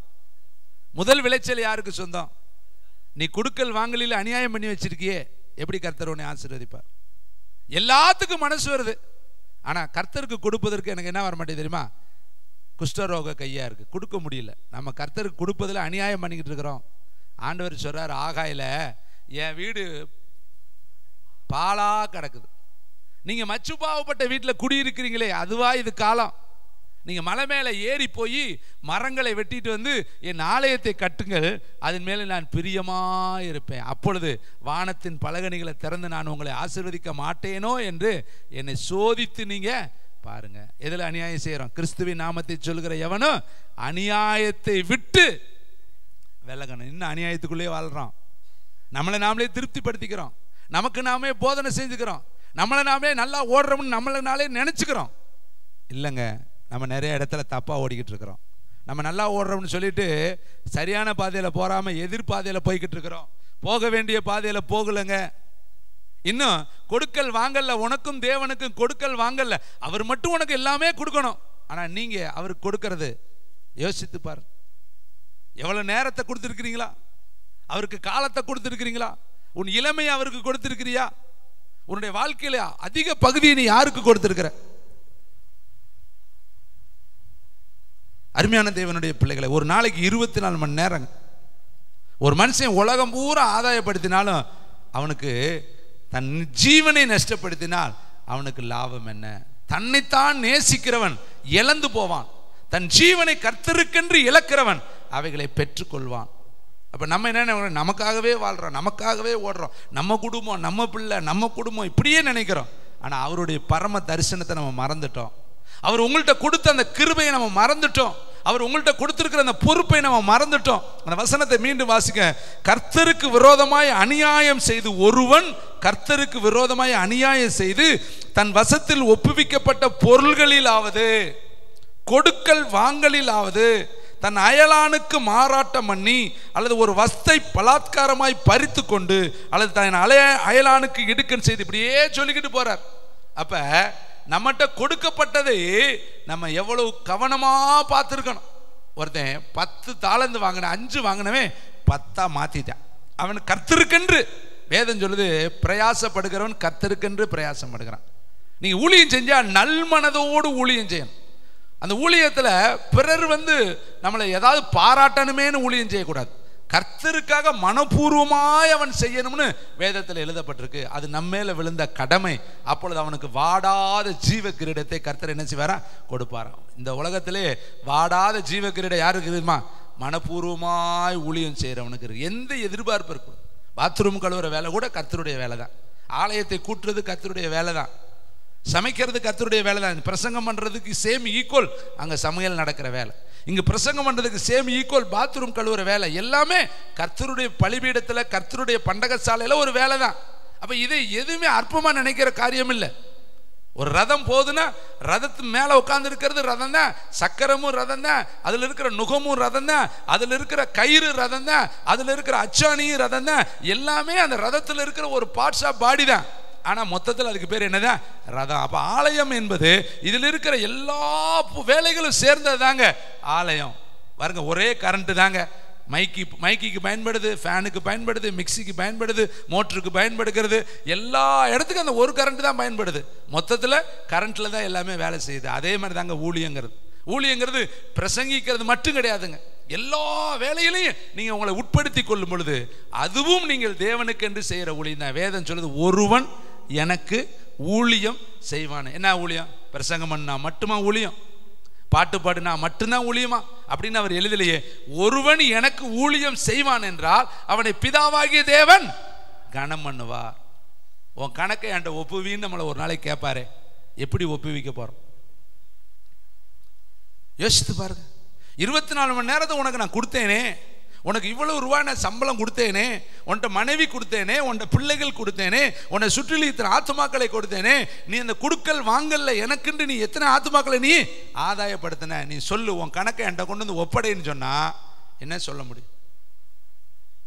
முதல் விளைச்சல் யாருக்கு சொந்தம்? நீ கொடுக்கல் வாங்கலில் அநியாயம் பண்ணி வச்சிருக்கியே, எப்படி கர்த்தர் உன்னை ஆசீர்வதிப்பார்? எல்லாத்துக்கும் மனசு வருது, ஆனால் கர்த்தருக்கு கொடுப்பதற்கு எனக்கு என்ன வர மாட்டேங்குது தெரியுமா? குஷ்டரோக கையா இருக்கு, கொடுக்க முடியல. நம்ம கர்த்தருக்கு கொடுப்பதில் அநியாயம் பண்ணிக்கிட்டு இருக்கிறோம். ஆண்டவர் சொல்றார், ஆகாயில என் வீடு பாலா கிடக்குது, நீங்க மச்சு பாவப்பட்ட வீட்டில் குடியிருக்கிறீங்களே, அதுவா இது காலம்? நீங்க மலை மேலே ஏறி போய் மரங்களை வெட்டிட்டு வந்து என் ஆலயத்தை கட்டுங்கள், அதன் மேலே நான் பிரியமா இருப்பேன், அப்பொழுது வானத்தின் பலகணிகளை திறந்து நான் உங்களை ஆசீர்வதிக்க மாட்டேனோ என்று என்னை சோதித்து நீங்க பாருங்க. எதில் அநியாயம் செய்யறோம்? கிறிஸ்துவின் நாமத்தை சொல்கிற எவனும் அநியாயத்தை விட்டு விலகணும். இன்னும் அநியாயத்துக்குள்ளே வாழ்றோம். நம்மளை நாமளே திருப்திப்படுத்திக்கிறோம், நமக்கு நாமே போதனை செஞ்சுக்கிறோம், நம்மளை நாமே நல்லா ஓடுறோம்னு நம்மளை நாளே நினைச்சுக்கிறோம். இல்லைங்க, நம்ம நிறைய இடத்துல தப்பாக ஓடிக்கிட்டு இருக்கிறோம். நம்ம நல்லா ஓடுறோம்னு சொல்லிட்டு சரியான பாதையில் போகாமல் எதிர்பாதையில் போய்கிட்டு இருக்கிறோம். போக வேண்டிய பாதையில் போகலைங்க. இன்னும் கொடுக்கல் வாங்கல்ல, உனக்கும் தேவனுக்கும் கொடுக்கல் வாங்கல்ல. அவர் மட்டும் உனக்கு எல்லாமே கொடுக்கணும், ஆனால் நீங்கள் அவருக்கு கொடுக்கறது யோசித்து பாரு. எவ்வளோ நேரத்தை கொடுத்துருக்கிறீங்களா? அவருக்கு காலத்தை கொடுத்துருக்கிறீங்களா? உன் இளமையை அவருக்கு கொடுத்துருக்கிறியா? உன்னுடைய வாழ்க்கையில அதிக பகுதியை நீ யாருக்கு கொடுத்திருக்கிற? அருமையான தேவனுடைய பிள்ளைகளை, ஒரு நாளைக்கு 24 மணி நேரம் ஒரு மனுஷன் உலகம் பூரா ஆதாயப்படுத்தினாலும் அவனுக்கு தன் ஜீவனை நஷ்டப்படுத்தினால் அவனுக்கு லாபம் என்ன? தன்னைத்தான் நேசிக்கிறவன் இழந்து போவான், தன் ஜீவனை கர்த்தருக்கென்று இழக்கிறவன் அவைகளை பெற்றுக்கொள்வான். அப்போ நம்ம என்ன, நமக்காகவே வாழ்கிறோம், நமக்காகவே ஓடுறோம், நம்ம குடும்பம், நம்ம பிள்ளை, நம்ம குடும்பம் இப்படியே நினைக்கிறோம். ஆனால் அவருடைய பரம தரிசனத்தை நம்ம மறந்துட்டோம். அவர் உங்கள்கிட்ட கொடுத்த அந்த கிருபையை நம்ம மறந்துட்டோம். அவர் உங்கள்கிட்ட கொடுத்திருக்கிற அந்த பொறுப்பை நம்ம மறந்துட்டோம். அந்த வசனத்தை மீண்டும் வாசிக்க, கர்த்தருக்கு விரோதமாய் அநியாயம் செய்து ஒருவன் கர்த்தருக்கு விரோதமாய் அநியாயம் செய்து தன் வசத்தில் ஒப்புவிக்கப்பட்ட பொருள்களிலாவது கொடுக்கல் வாங்கலிலாவது தன் அயலானுக்கு மாறாட்டம் பண்ணி அல்லது ஒரு வஸ்தை பலாத்காரமாய் பறித்து கொண்டு அல்லது தன் அயலானுக்கு இடுக்கன் செய்து இப்படியே சொல்லிக்கிட்டு போறார். அப்ப நம்மகிட்ட கொடுக்கப்பட்டதை நம்ம எவ்வளவு கவனமா பார்த்துருக்கணும். ஒருத்தன் 10 தாளந்து வாங்கின 5 வாங்கினவன் 10 மாத்திட்டான். அவன் கர்த்தருக்கென்று, வேதம் சொல்லுது, பிரயாசப்படுகிறவன் கர்த்தருக்கென்று பிரயாசப்படுகிறான். நீங்க ஊழியம் செஞ்சா நல்மனதோடு ஊழியம் செய்யணும். அந்த ஊழியத்தில் பிறர் நம்மளை ஏதாவது பாராட்டணுமேனு ஊழியம் செய்யக்கூடாது. கர்த்தருக்காக மனப்பூர்வமாய் அவன் செய்யணும்னு வேதத்தில் எழுதப்பட்டிருக்கு. அது நம்மேல விழுந்த கடமை. அப்பொழுது அவனுக்கு வாடாத ஜீவ கிரீடத்தை கர்த்தர் என்ன செய்வாரா? கொடுப்பாராம். இந்த உலகத்திலே வாடாத ஜீவ கிரீடம் யாருக்கு இருக்குமா? மனப்பூர்வமாய் ஊழியம் செய்கிறவனுக்கு இருக்கு. எந்த எதிர்பார்ப்பு இருக்கும்? பாத்ரூம் கழுவுற வேலை கூட கர்த்தருடைய வேலை தான். ஆலயத்தை கூட்டுறது கர்த்தருடைய வேலை தான். சமைக்கிறது கர்த்தருடைய வேலை தான். பிரசங்கம் பண்ணுறதுக்கு சேம் ஈக்குவல் அங்கே சமையல் நடக்கிற வேலை. இங்கே பிரசங்கம் பண்ணுறதுக்கு சேம் ஈக்குவல் பாத்ரூம் கழுவுற வேலை. எல்லாமே கர்த்தருடைய பலிபீடத்தில், கர்த்தருடைய பண்டகசாலையில் ஒரு வேலை தான். அப்போ இதை எதுவுமே அற்பமாக நினைக்கிற காரியம் இல்லை. ஒரு ரதம் போகுதுன்னா ரதத்து மேலே உட்கார்ந்து இருக்கிறது ரதம் தான், சக்கரமும் ரதம் தான், அதில் இருக்கிற நுகமும் ரதம் தான், அதில் இருக்கிற கயிறு ரதம் தான், அதில் இருக்கிற அச்சாணியும் ரதம் தான். எல்லாமே அந்த ரதத்தில் இருக்கிற ஒரு பார்ட்ஸ் ஆஃப் பாடி தான். ஆனால் மொத்தத்தில் அதுக்கு பேர் என்னதான்? ரதம். அப்போ ஆலயம் என்பது இதில் இருக்கிற எல்லா வேலைகளும் சேர்ந்தது தாங்க ஆலயம். பாருங்க, ஒரே கரண்ட்டு தாங்க. மைக்கிக்கு பயன்படுது, ஃபேனுக்கு பயன்படுது, மிக்சிக்கு பயன்படுது, மோட்டருக்கு பயன்படுகிறது, எல்லா இடத்துக்கும் அந்த ஒரு கரண்ட் தான் பயன்படுது. மொத்தத்தில் கரண்ட்டில் தான் எல்லாமே வேலை செய்யுது. அதே மாதிரி தாங்க ஊழியங்கிறது. ஊழியங்கிறது பிரசங்கிக்கிறது மட்டும் கிடையாதுங்க. எல்லா வேலையிலையும் நீங்கள் உங்களை உட்படுத்தி கொள்ளும் பொழுது அதுவும் நீங்கள் தேவனுக்கு என்று செய்கிற ஊழியம் தான். வேதம் சொல்லுது, ஒருவன் எனக்கு ஊழியம் செய்வான். என்ன ஊழியம்? பிரசங்கம் பண்ணா மட்டுமா ஊழியம்? பாட்டு பாடுனா மட்டும்தான் ஊழியமா அப்படின்னு அவர் எழுதலையே. ஒருவன் எனக்கு ஊழியம் செய்வான் என்றால் அவனை பிதாவாகிய தேவன் கனம் பண்ணுவார். உன் கணக்கை என்கிட்ட ஒப்புவின்னு நம்மளை ஒரு நாளைக்கு கேட்பாரு. எப்படி ஒப்புவிக்க போறோம் யோசித்து பாருங்க. 24 மணி நேரத்தை உனக்கு நான் கொடுத்தேனே, உனக்கு இவ்வளவு ரூபாய் நான் சம்பளம் கொடுத்தேனே, உன்கிட்ட மனைவி கொடுத்தேனே, உன்கிட்ட பிள்ளைகள் கொடுத்தேனே, உன்னை சுற்றிலும் இத்தனை ஆத்துமாக்களை கொடுத்தேனே, நீ அந்த குடுக்கல் வாங்கல்ல எனக்குன்று நீ எத்தனை ஆத்துமாக்களை நீ ஆதாயப்படுத்தின? நீ சொல்லு, உன் கணக்கை என்கிட்ட கொண்டு வந்து ஒப்படைன்னு சொன்னா என்ன சொல்ல முடியும்?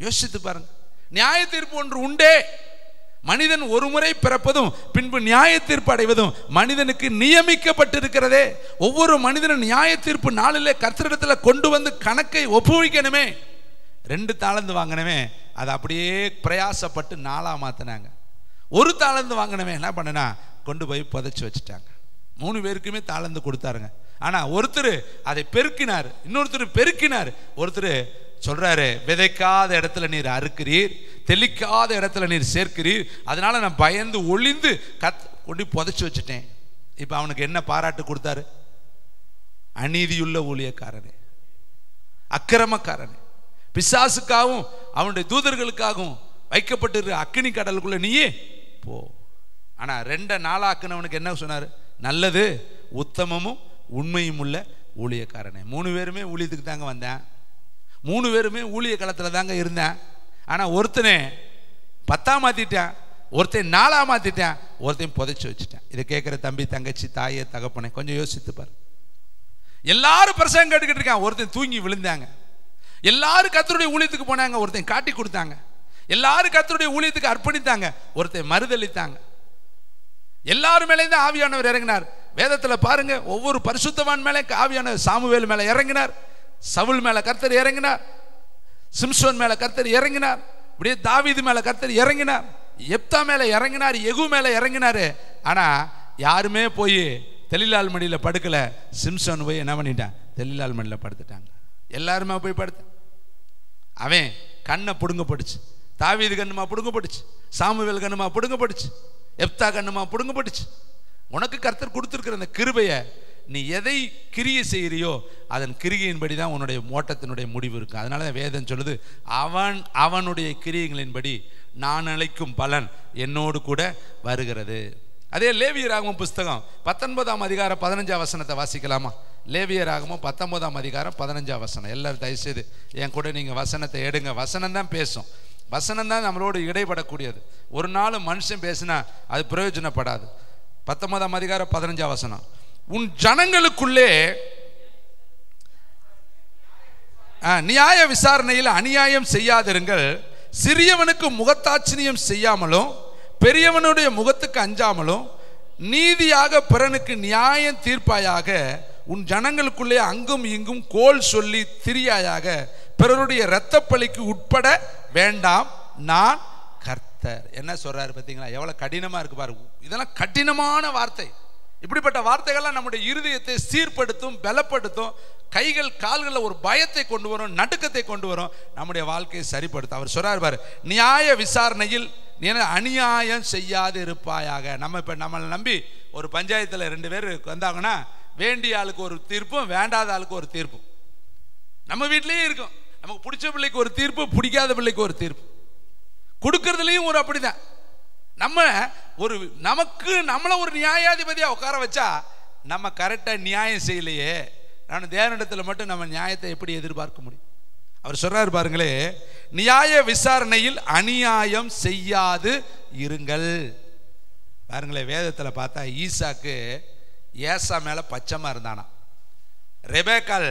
யோசித்து பாருங்க. நியாய தீர்ப்பு ஒன்று உண்டே. மனிதன் ஒரு முறை பிறப்பதும் பின்பு நியாய தீர்ப்பு அடைவதும் மனிதனுக்கு நியமிக்கப்பட்டிருக்கிறதே. ஒவ்வொரு மனிதனும் நியாய தீர்ப்பு நாளிலே கர்த்தரிடத்தில் கொண்டு வந்து கணக்கை ஒப்புவிக்கணுமே. 2 தாளந்து வாங்கினவே அதை அப்படியே பிரயாசப்பட்டு 4ஆ மாத்தினாங்க. 1 தாளந்து வாங்கினவே என்ன பண்ணனா கொண்டு போய் புதைச்சி வச்சுட்டாங்க. 3 பேருக்குமே தாளந்து கொடுத்தாருங்க. ஆனா ஒருத்தர் அதை பெருக்கினார், இன்னொருத்தர் பெருக்கினார். ஒருத்தர் சொல்றாரு, விதைக்காத இடத்துல நீர் அறுக்கிறீர், தெளிக்காத இடத்துல நீர் சேர்க்கிறீர், அதனால நான் பயந்து ஒளிந்து கொண்டு புதைச்சு வச்சுட்டேன். இப்ப அவனுக்கு என்ன பாராட்டு கொடுத்தாரு? அநீதியுள்ள ஊழியக்காரனே, அக்கிரமக்காரனே, பிசாசுக்காகவும் அவனுடைய தூதர்களுக்காகவும் வைக்கப்பட்டிருக்கிற அக்கினி கடலுக்குள்ள நீயே போ. ஆனா 2 நாளாக்குனவனுக்கு என்ன சொன்னாரு? நல்லது உத்தமமும் உண்மையும் உள்ள ஊழியக்காரனே. 3 பேருமே ஊழியத்துக்கு தாங்க வந்தேன், 3 பேருமே ஊழிய களத்தில் தாங்க இருந்தேன். ஆனால் ஒருத்தனே 10ஆ மாற்றிட்டேன், ஒருத்தன் 4ஆ மாற்றிட்டேன், ஒருத்தையும் புதைச்சி வச்சுட்டேன். இதை கேட்குற தம்பி, தங்கச்சி, தாயே, தகப்பனே கொஞ்சம் யோசித்துப்பார். எல்லாரும் பிரசங்கம் கேட்டுக்கிட்டு இருக்காங்க, ஒருத்தன் தூங்கி விழுந்தாங்க. எல்லாரும் கர்த்தருடைய ஊழியத்துக்கு போனாங்க, ஒருத்தன் காட்டி கொடுத்தாங்க. எல்லாரும் கர்த்தருடைய ஊழியத்துக்கு அர்ப்பணித்தாங்க, ஒருத்தன் மறுதளித்தாங்க. எல்லாரும் மேலே தான் ஆவியானவர் இறங்கினார். வேதத்தில் பாருங்க, ஒவ்வொரு பரிசுத்தவான் மேலே ஆவியானவர் சாமுவேல் மேலே இறங்கினார், சவுல் மேல கர்த்தர் இறங்கினார், சிம்சோன் மேல கர்த்தர் இறங்கினார், இப்படியே தாவீது மேல கர்த்தர் இறங்கினார், எப்தா மேல இறங்கினார், யெகூ மேல இறங்கினாரு. ஆனா யாருமே போய் தெலிலால் மடியில படுக்கல. சிம்சோன் போய் என்ன பண்ணிட்டான்? தெலிலால் மடியில படுத்துட்டாங்க. எல்லாருமே போய் படுத்து, அவன் கண்ணை புடுங்கப்பட்டுச்சு, தாவீது கண்ணுமா புடுங்கப்பட்டுச்சு, சாமுவேல் கண்ணுமா புடுங்கப்பட்டுச்சு, எப்தா கண்ணுமா புடுங்கப்பட்டுச்சு. உனக்கு கர்த்தர் கொடுத்திருக்கிற அந்த கிருபையை நீ எதை கிரியை செய்கிறியோ அதன் கிரிகையின்படி தான் உன்னுடைய ஓட்டத்தினுடைய முடிவு இருக்கும். அதனால வேதம் சொல்லுது, அவனுடைய கிரியைகளின்படி நான் அளிக்கும் பலன் என்னோடு கூட வருகிறது. அதே லேவியராகமம் புஸ்தகம் 19ஆம் அதிகாரம் 15ஆம் வசனத்தை வாசிக்கலாமா? லேவியராகமம் 19ஆம் அதிகாரம் 15ஆம் வசனம். எல்லாரும் தயவுசெய்து என் கூட நீங்க வசனத்தை எடுங்க. வசனம் தான் பேசும், வசனம் தான் நம்மளோடு இடைப்படக்கூடியது. ஒரு நாள் மனுஷன் பேசினா அது பிரயோஜனப்படாது. 19ஆம் அதிகாரம் 15ஆம் வசனம், உன் ஜனங்களுக்குள்ளே நியாய விசாரணையில் அநியாயம் செய்யாதிருங்கள், சிறியவனுக்கு முகத்தாட்சியம் செய்யாமலும் பெரியவனுடைய முகத்துக்கு அஞ்சாமலும் நீதியாக பிறனுக்கு நியாயம் தீர்ப்பாயாக, உன் ஜனங்களுக்குள்ளே அங்கும் இங்கும் கோல் சொல்லி திரியாயாக, பிறருடைய இரத்த பலிக்கு உட்பட வேண்டாம், நான் கர்த்தர். என்ன சொல்றாரு பார்த்தீங்களா? எவ்வளவு கடினமா இருக்கு பாருங்க. இதெல்லாம் கடினமான வார்த்தை. இப்படிப்பட்ட வார்த்தைகள்லாம் நம்முடைய இருதயத்தை சீர்படுத்தும், பலப்படுத்தும், கைகள் கால்களில் ஒரு பயத்தை கொண்டு வரும், நடுக்கத்தை கொண்டு வரும், நம்முடைய வாழ்க்கையை சரிப்படுத்தும். அவர் சொல்றார் பாரு, நியாய விசாரணையில் நீ அநியாயம் செய்யாது இருப்பாயாக. நம்ம இப்ப நம்மளை நம்பி ஒரு பஞ்சாயத்துல 2 பேர் வந்தாங்கன்னா வேண்டிய ஆளுக்கு ஒரு தீர்ப்பும் வேண்டாத ஆளுக்கு ஒரு தீர்ப்பும் நம்ம வீட்டிலேயே இருக்கும். நமக்கு பிடிச்ச பிள்ளைக்கு ஒரு தீர்ப்பு, பிடிக்காத பிள்ளைக்கு ஒரு தீர்ப்பு கொடுக்கறதுலயும் ஒரு அப்படிதான். நமக்கு நம்மள ஒரு நியாயாதிபதியா உட்கார வச்சா நம்ம கரெக்டா நியாயம் செய்யலையே, நான் தேவனிடத்துல மட்டும் நம்ம நியாயத்தை எப்படி எதிர்பார்க்க முடியும்? அவர் சொல்றாரு பாருங்களே, நியாய விசாரணையில் அநியாயம் செய்யாது இருங்கள். பாருங்களேன், வேதத்துல பார்த்தா ஈசாக்கு ஏசா மேல பச்சமா இருந்தானா, ரெபேக்காள்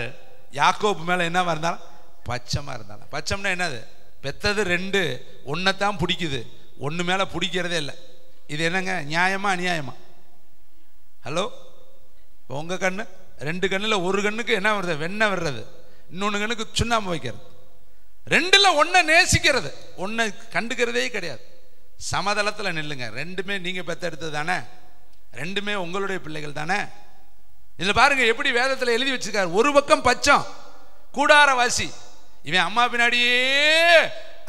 யாக்கோபு மேல என்னவா இருந்தாலும் பச்சமா இருந்தாலும். பச்சம்னா என்னது? பெத்தது 2, ஒன்னைத்தான் பிடிக்குது, ஒன்று மேலே பிடிக்கிறதே இல்லை. இது என்னங்க, நியாயமா அநியாயமா? ஹலோ, இப்போ உங்கள் கண்ணு 2 கண்ணில் ஒரு கண்ணுக்கு என்ன வருது? வெண்ணெய் வர்றது, இன்னொன்று கண்ணுக்கு சுண்ணாம்பு வைக்கிறது. 2ல் ஒன்றை நேசிக்கிறது, ஒன்றை கண்டுக்கிறதே கிடையாது. சமதளத்தில் நில்லுங்க. 2மே நீங்கள் பெத்தெடுத்தது தானே, 2மே உங்களுடைய பிள்ளைகள் தானே. இதில் பாருங்க எப்படி வேதத்தில் எழுதி வச்சிருக்காரு. ஒரு பக்கம் பச்சம் கூடாரவாசி, இவன் அம்மா பின்னாடியே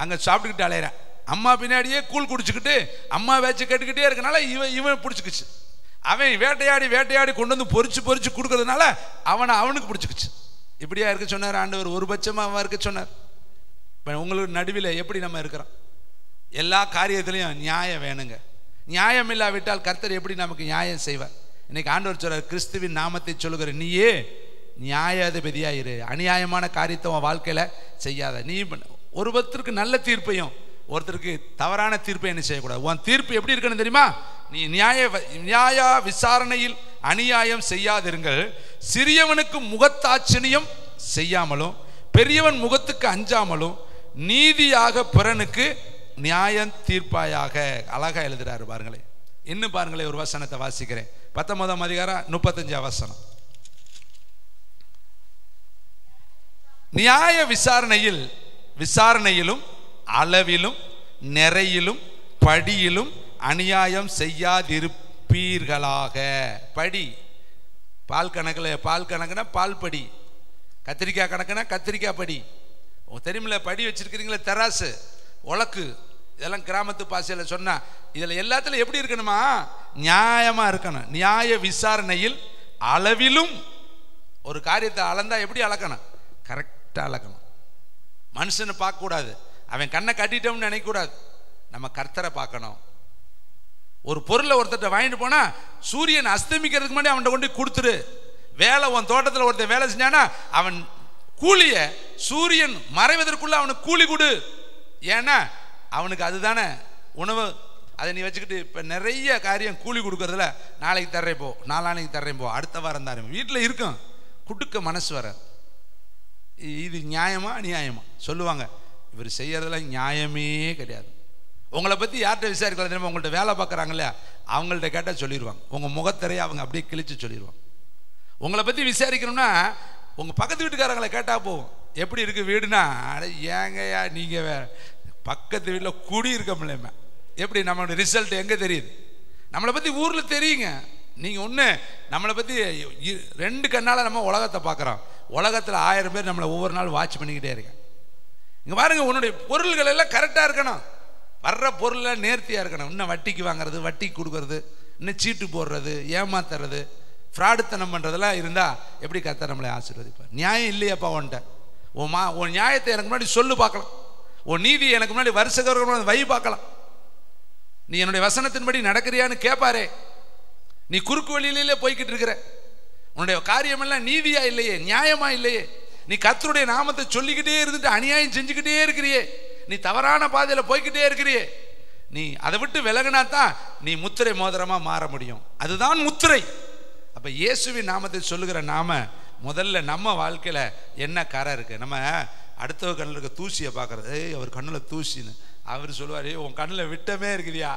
அங்கே சாப்பிட்டுக்கிட்டு அலையிறான், அம்மா பின்னாடியே கூழ் குடிச்சுக்கிட்டு அம்மா வேச்சு கேட்டுக்கிட்டே இருக்கனால இவன் பிடிச்சிக்கிச்சு. அவன் வேட்டையாடி வேட்டையாடி கொண்டு வந்து பொறிச்சு பொறிச்சு கொடுக்கறதுனால அவனுக்கு பிடிச்சிக்கிச்சு. இப்படியா இருக்க சொன்னார் ஆண்டவர், ஒரு பட்சமாக அவன் இருக்க சொன்னார். இப்போ உங்களுக்கு நடுவில் எப்படி நம்ம இருக்கிறோம்? எல்லா காரியத்திலையும் நியாயம் வேணுங்க. நியாயம் இல்லாவிட்டால் கர்த்தர் எப்படி நமக்கு நியாயம் செய்வார்? இன்னைக்கு ஆண்டவர் சொல்றார், கிறிஸ்துவின் நாமத்தை சொல்லுகிற நீயே நியாயாதிபதியாக இரு, அநியாயமான காரியத்தை உன் வாழ்க்கையில் செய்யாத. நீ ஒருத்தருக்கு நல்ல தீர்ப்பையும் ஒருத்தருக்கு தவறான தீர்ப்பை என்ன செய்யக்கூடாது. உன் தீர்ப்பு எப்படி இருக்குன்னு தெரியுமா? நீ நியாய விசாரணையில் அநியாயம் செய்யாதிருங்கள், சிறியவனுக்கு முகத்தாட்சணியம் செய்யாமலும் பெரியவன் முகத்துக்கு அஞ்சாமலும் நீதியாக பிறனுக்கு நியாயம் தீர்ப்பாயாக. அழகா எழுதுறாரு பாருங்களேன். இன்னும் பாருங்களேன், ஒரு வசனத்தை வாசிக்கிறேன். 19ஆம் அதிகாரம் 35ஆம் வசனம். நியாய விசாரணையிலும் அளவிலும் நிறையிலும் படியிலும் அநியாயம் செய்யாதிருப்பீர்களாக. படி, பால் கணக்குனா பால் படி, கத்திரிக்காய் கணக்குனா கத்திரிக்காய் படி. தெரியுமில்ல, படி வச்சிருக்கிறீங்களா, தராசு, உலக்கு, இதெல்லாம் கிராமத்து பாசையில் சொன்னா. இதில் எல்லாத்துலையும் எப்படி இருக்கணுமா? நியாயமாக இருக்கணும். நியாய விசாரணையில் அளவிலும். ஒரு காரியத்தை அளந்தா எப்படி அளக்கணும்? கரெக்டாக அளக்கணும். மனுஷனை பார்க்கக்கூடாது, அவன் கண்ணை கட்டிட்டோம்னு நினைக்கக்கூடாது. நம்ம கர்த்தரை பார்க்கணும். ஒரு பொருளை ஒருத்தர் வாங்கிட்டு போனா சூரியன் அஸ்தமிக்கிறதுக்கு முன்னாடி அவன்கிட்ட கொண்டு கொடுத்துரு. வேலை உன் தோட்டத்தில் ஒருத்தர் வேலை செஞ்சானா அவன் கூலிய சூரியன் மறைவதற்குள்ள அவனுக்கு கூலி கொடு. ஏன்னா அவனுக்கு அதுதானே உணவு. அதை நீ வச்சுக்கிட்டு இப்போ நிறைய காரியம் கூலி கொடுக்கறதுல நாளைக்கு தர்றேன் போ, நாளானைக்கு தர்றேன் போ, அடுத்த வாரம் தான் வீட்டில் இருக்கும், குடுக்க மனசு வர. இது நியாயமா அநியாயமா? சொல்லுவாங்க, இவர் செய்யறதுல நியாயமே கிடையாது. உங்களை பற்றி யார்கிட்ட விசாரிக்கலாம் தெரியுமா? உங்கள்கிட்ட வேலை பார்க்குறாங்க இல்லையா, அவங்கள்ட்ட கேட்டால் சொல்லிடுவாங்க. உங்கள் முகத்திரையை அவங்க அப்படியே கிழிச்சு சொல்லிடுவாங்க. உங்களை பற்றி விசாரிக்கணும்னா உங்கள் பக்கத்து வீட்டுக்காரங்களை கேட்டால் போகும். எப்படி இருக்குது வீடுனா, அட ஏங்கய்யா நீங்கள் வேற பக்கத்து வீட்டில் குடி இருக்க முடியாம. எப்படி நம்மளோட ரிசல்ட் எங்கே தெரியுது? நம்மளை பற்றி ஊரில் தெரியுங்க. நீங்கள் ஒன்று நம்மளை பற்றி 2 கண்ணால் நம்ம உலகத்தை பார்க்குறோம். உலகத்தில் 1000 பேர் நம்மளை ஒவ்வொரு நாள் வாட்ச் பண்ணிக்கிட்டே இருக்கேன். இங்கே பாருங்கள், உன்னுடைய பொருள்கள் எல்லாம் கரெக்டாக இருக்கணும். வர்ற பொருளெல்லாம் நேர்த்தியாக இருக்கணும். இன்னும் வட்டிக்கு வாங்குறது, வட்டிக்கு கொடுக்கறது, இன்னும் சீட்டு போடுறது, ஏமாத்துறது, ஃப்ராடுத்தனம் பண்ணுறதெல்லாம் இருந்தால் எப்படி கர்த்தர் நம்மளை ஆசீர்வதிப்பார்? நியாயம் இல்லையாப்பா உன்ட்ட? உன் நியாயத்தை எனக்கு முன்னாடி சொல்லு பார்க்கலாம். உன் நீதி எனக்கு முன்னாடி வருஷம் வை பார்க்கலாம். நீ என்னுடைய வசனத்தின்படி நடக்கிறியான்னு கேட்பாரே. நீ குறுக்கு வழியிலே போய்கிட்டு இருக்கிற, உன்னுடைய காரியமெல்லாம் நீதியா இல்லையே, நியாயமா இல்லையே. நீ கர்த்தருடைய நாமத்தை சொல்லிக்கிட்டே இருந்துட்டு அநியாயம் செஞ்சுக்கிட்டே இருக்கிறியே, நீ தவறான பாதையில் போய்கிட்டே இருக்கிறியே. நீ அதை விட்டு விலகினா தான் நீ முத்திரை மோதிரமா மாற முடியும். அதுதான் முத்திரை. அப்ப இயேசுவின் நாமத்தை சொல்லுகிற நாம முதல்ல நம்ம வாழ்க்கையில என்ன கரை இருக்கு? நம்ம அடுத்தவ கண்ணில் இருக்க தூசியை பார்க்கறது. அவர் கண்ணில் தூசின்னு அவர் சொல்லுவார், உன் கண்ணில் விட்டமே இருக்குதியா.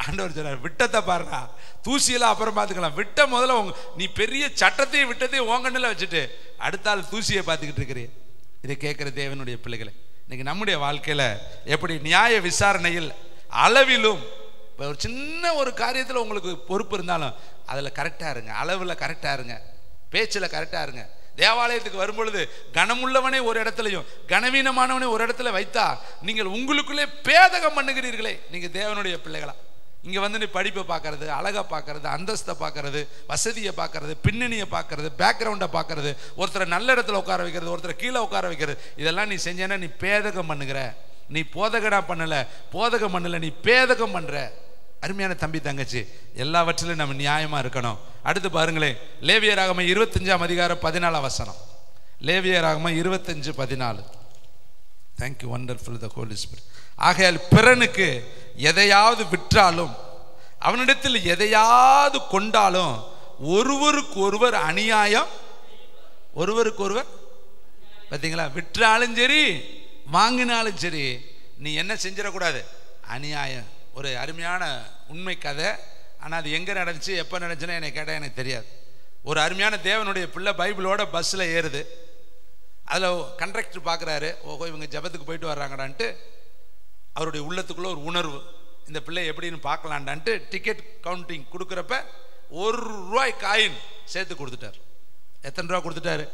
ஆண்டவர் சொன்னார், விட்டத்தை பாருடா, தூசியெல்லாம் அப்புறம் பார்த்துக்கலாம். விட்ட முதல்ல நீ பெரிய சட்டத்தையும் விட்டத்தையும் உன் கண்ணில் வச்சுட்டு அடுத்த ஆள் தூசியை பார்த்துக்கிட்டு இருக்கிறீ. இதை கேட்குற தேவனுடைய பிள்ளைகளை, இன்னைக்கு நம்முடைய வாழ்க்கையில எப்படி நியாய விசாரணையில் அளவிலும், ஒரு சின்ன ஒரு காரியத்தில் உங்களுக்கு பொறுப்பு இருந்தாலும் அதில் கரெக்டாக இருங்க, அளவில் கரெக்டாக இருங்க, பேச்சில் கரெக்டாக இருங்க. தேவாலயத்துக்கு வரும்பொழுது கனமுள்ளவனே ஒரு இடத்துலையும் கனவீனமானவனே ஒரு இடத்துல வைத்தா நீங்கள் உங்களுக்குள்ளே பேதகம் பண்ணுகிறீர்களே. நீங்கள் தேவனுடைய பிள்ளைகளா? இங்கே வந்து நீ படிப்பை பார்க்கறது, அழகை பார்க்கறது, அந்தஸ்தை பார்க்கறது, வசதியை பார்க்கறது, பின்னணியை பார்க்கறது, பேக்ரவுண்டை பார்க்கறது, ஒருத்தரை நல்ல இடத்துல உட்கார வைக்கிறது, ஒருத்தரை கீழே உட்கார வைக்கிறது, இதெல்லாம் நீ செஞ்சேன்னா நீ பேதகம் பண்ணுகிற. நீ போதகடா பண்ணலை, போதகம் பண்ணலை, நீ பேதகம் பண்ணுற. அருமையான தம்பி தங்கச்சி, எல்லாவற்றிலும் நம்ம நியாயமாக இருக்கணும். அடுத்து பாருங்களேன், லேவியராகமம் 25ஆம் அதிகாரம் 14ஆம் வசனம். லேவியராகமம் 25:14. தேங்க்யூ, வண்டர்ஃபுல் த ஹோலி ஸ்பிரிட். ஆகையால் பிறனுக்கு எதையாவது விற்றாலும் அவனிடத்தில் எதையாவது கொண்டாலும் ஒருவருக்கு ஒருவர் அநியாயம், ஒருவருக்கு ஒருவர். பார்த்தீங்களா? விற்றாலும் சரி வாங்கினாலும் சரி நீ என்ன செஞ்சிடக்கூடாது? அநியாயம். ஒரு அருமையான உண்மை கதை. ஆனால் அது எங்கே நடந்துச்சு, எப்போ நடந்துச்சுன்னா எனக்கு கேட்டால் எனக்கு தெரியாது. ஒரு அருமையான தேவனுடைய பிள்ளை பைபிளோட பஸ்ஸில் ஏறுது. அதில் கண்டக்டர் பார்க்குறாரு, ஓஹோ இவங்க ஜபத்துக்கு போயிட்டு வர்றாங்கடான்ட்டு அவருடைய உள்ளத்துக்குள்ளே ஒரு உணர்வு, இந்த பிள்ளை எப்படின்னு பார்க்கலான்டான்ட்டு டிக்கெட் கவுண்டிங் கொடுக்குறப்ப ₹1 காயின் சேர்த்து கொடுத்துட்டார். எத்தனை ரூபா கொடுத்துட்டாரு?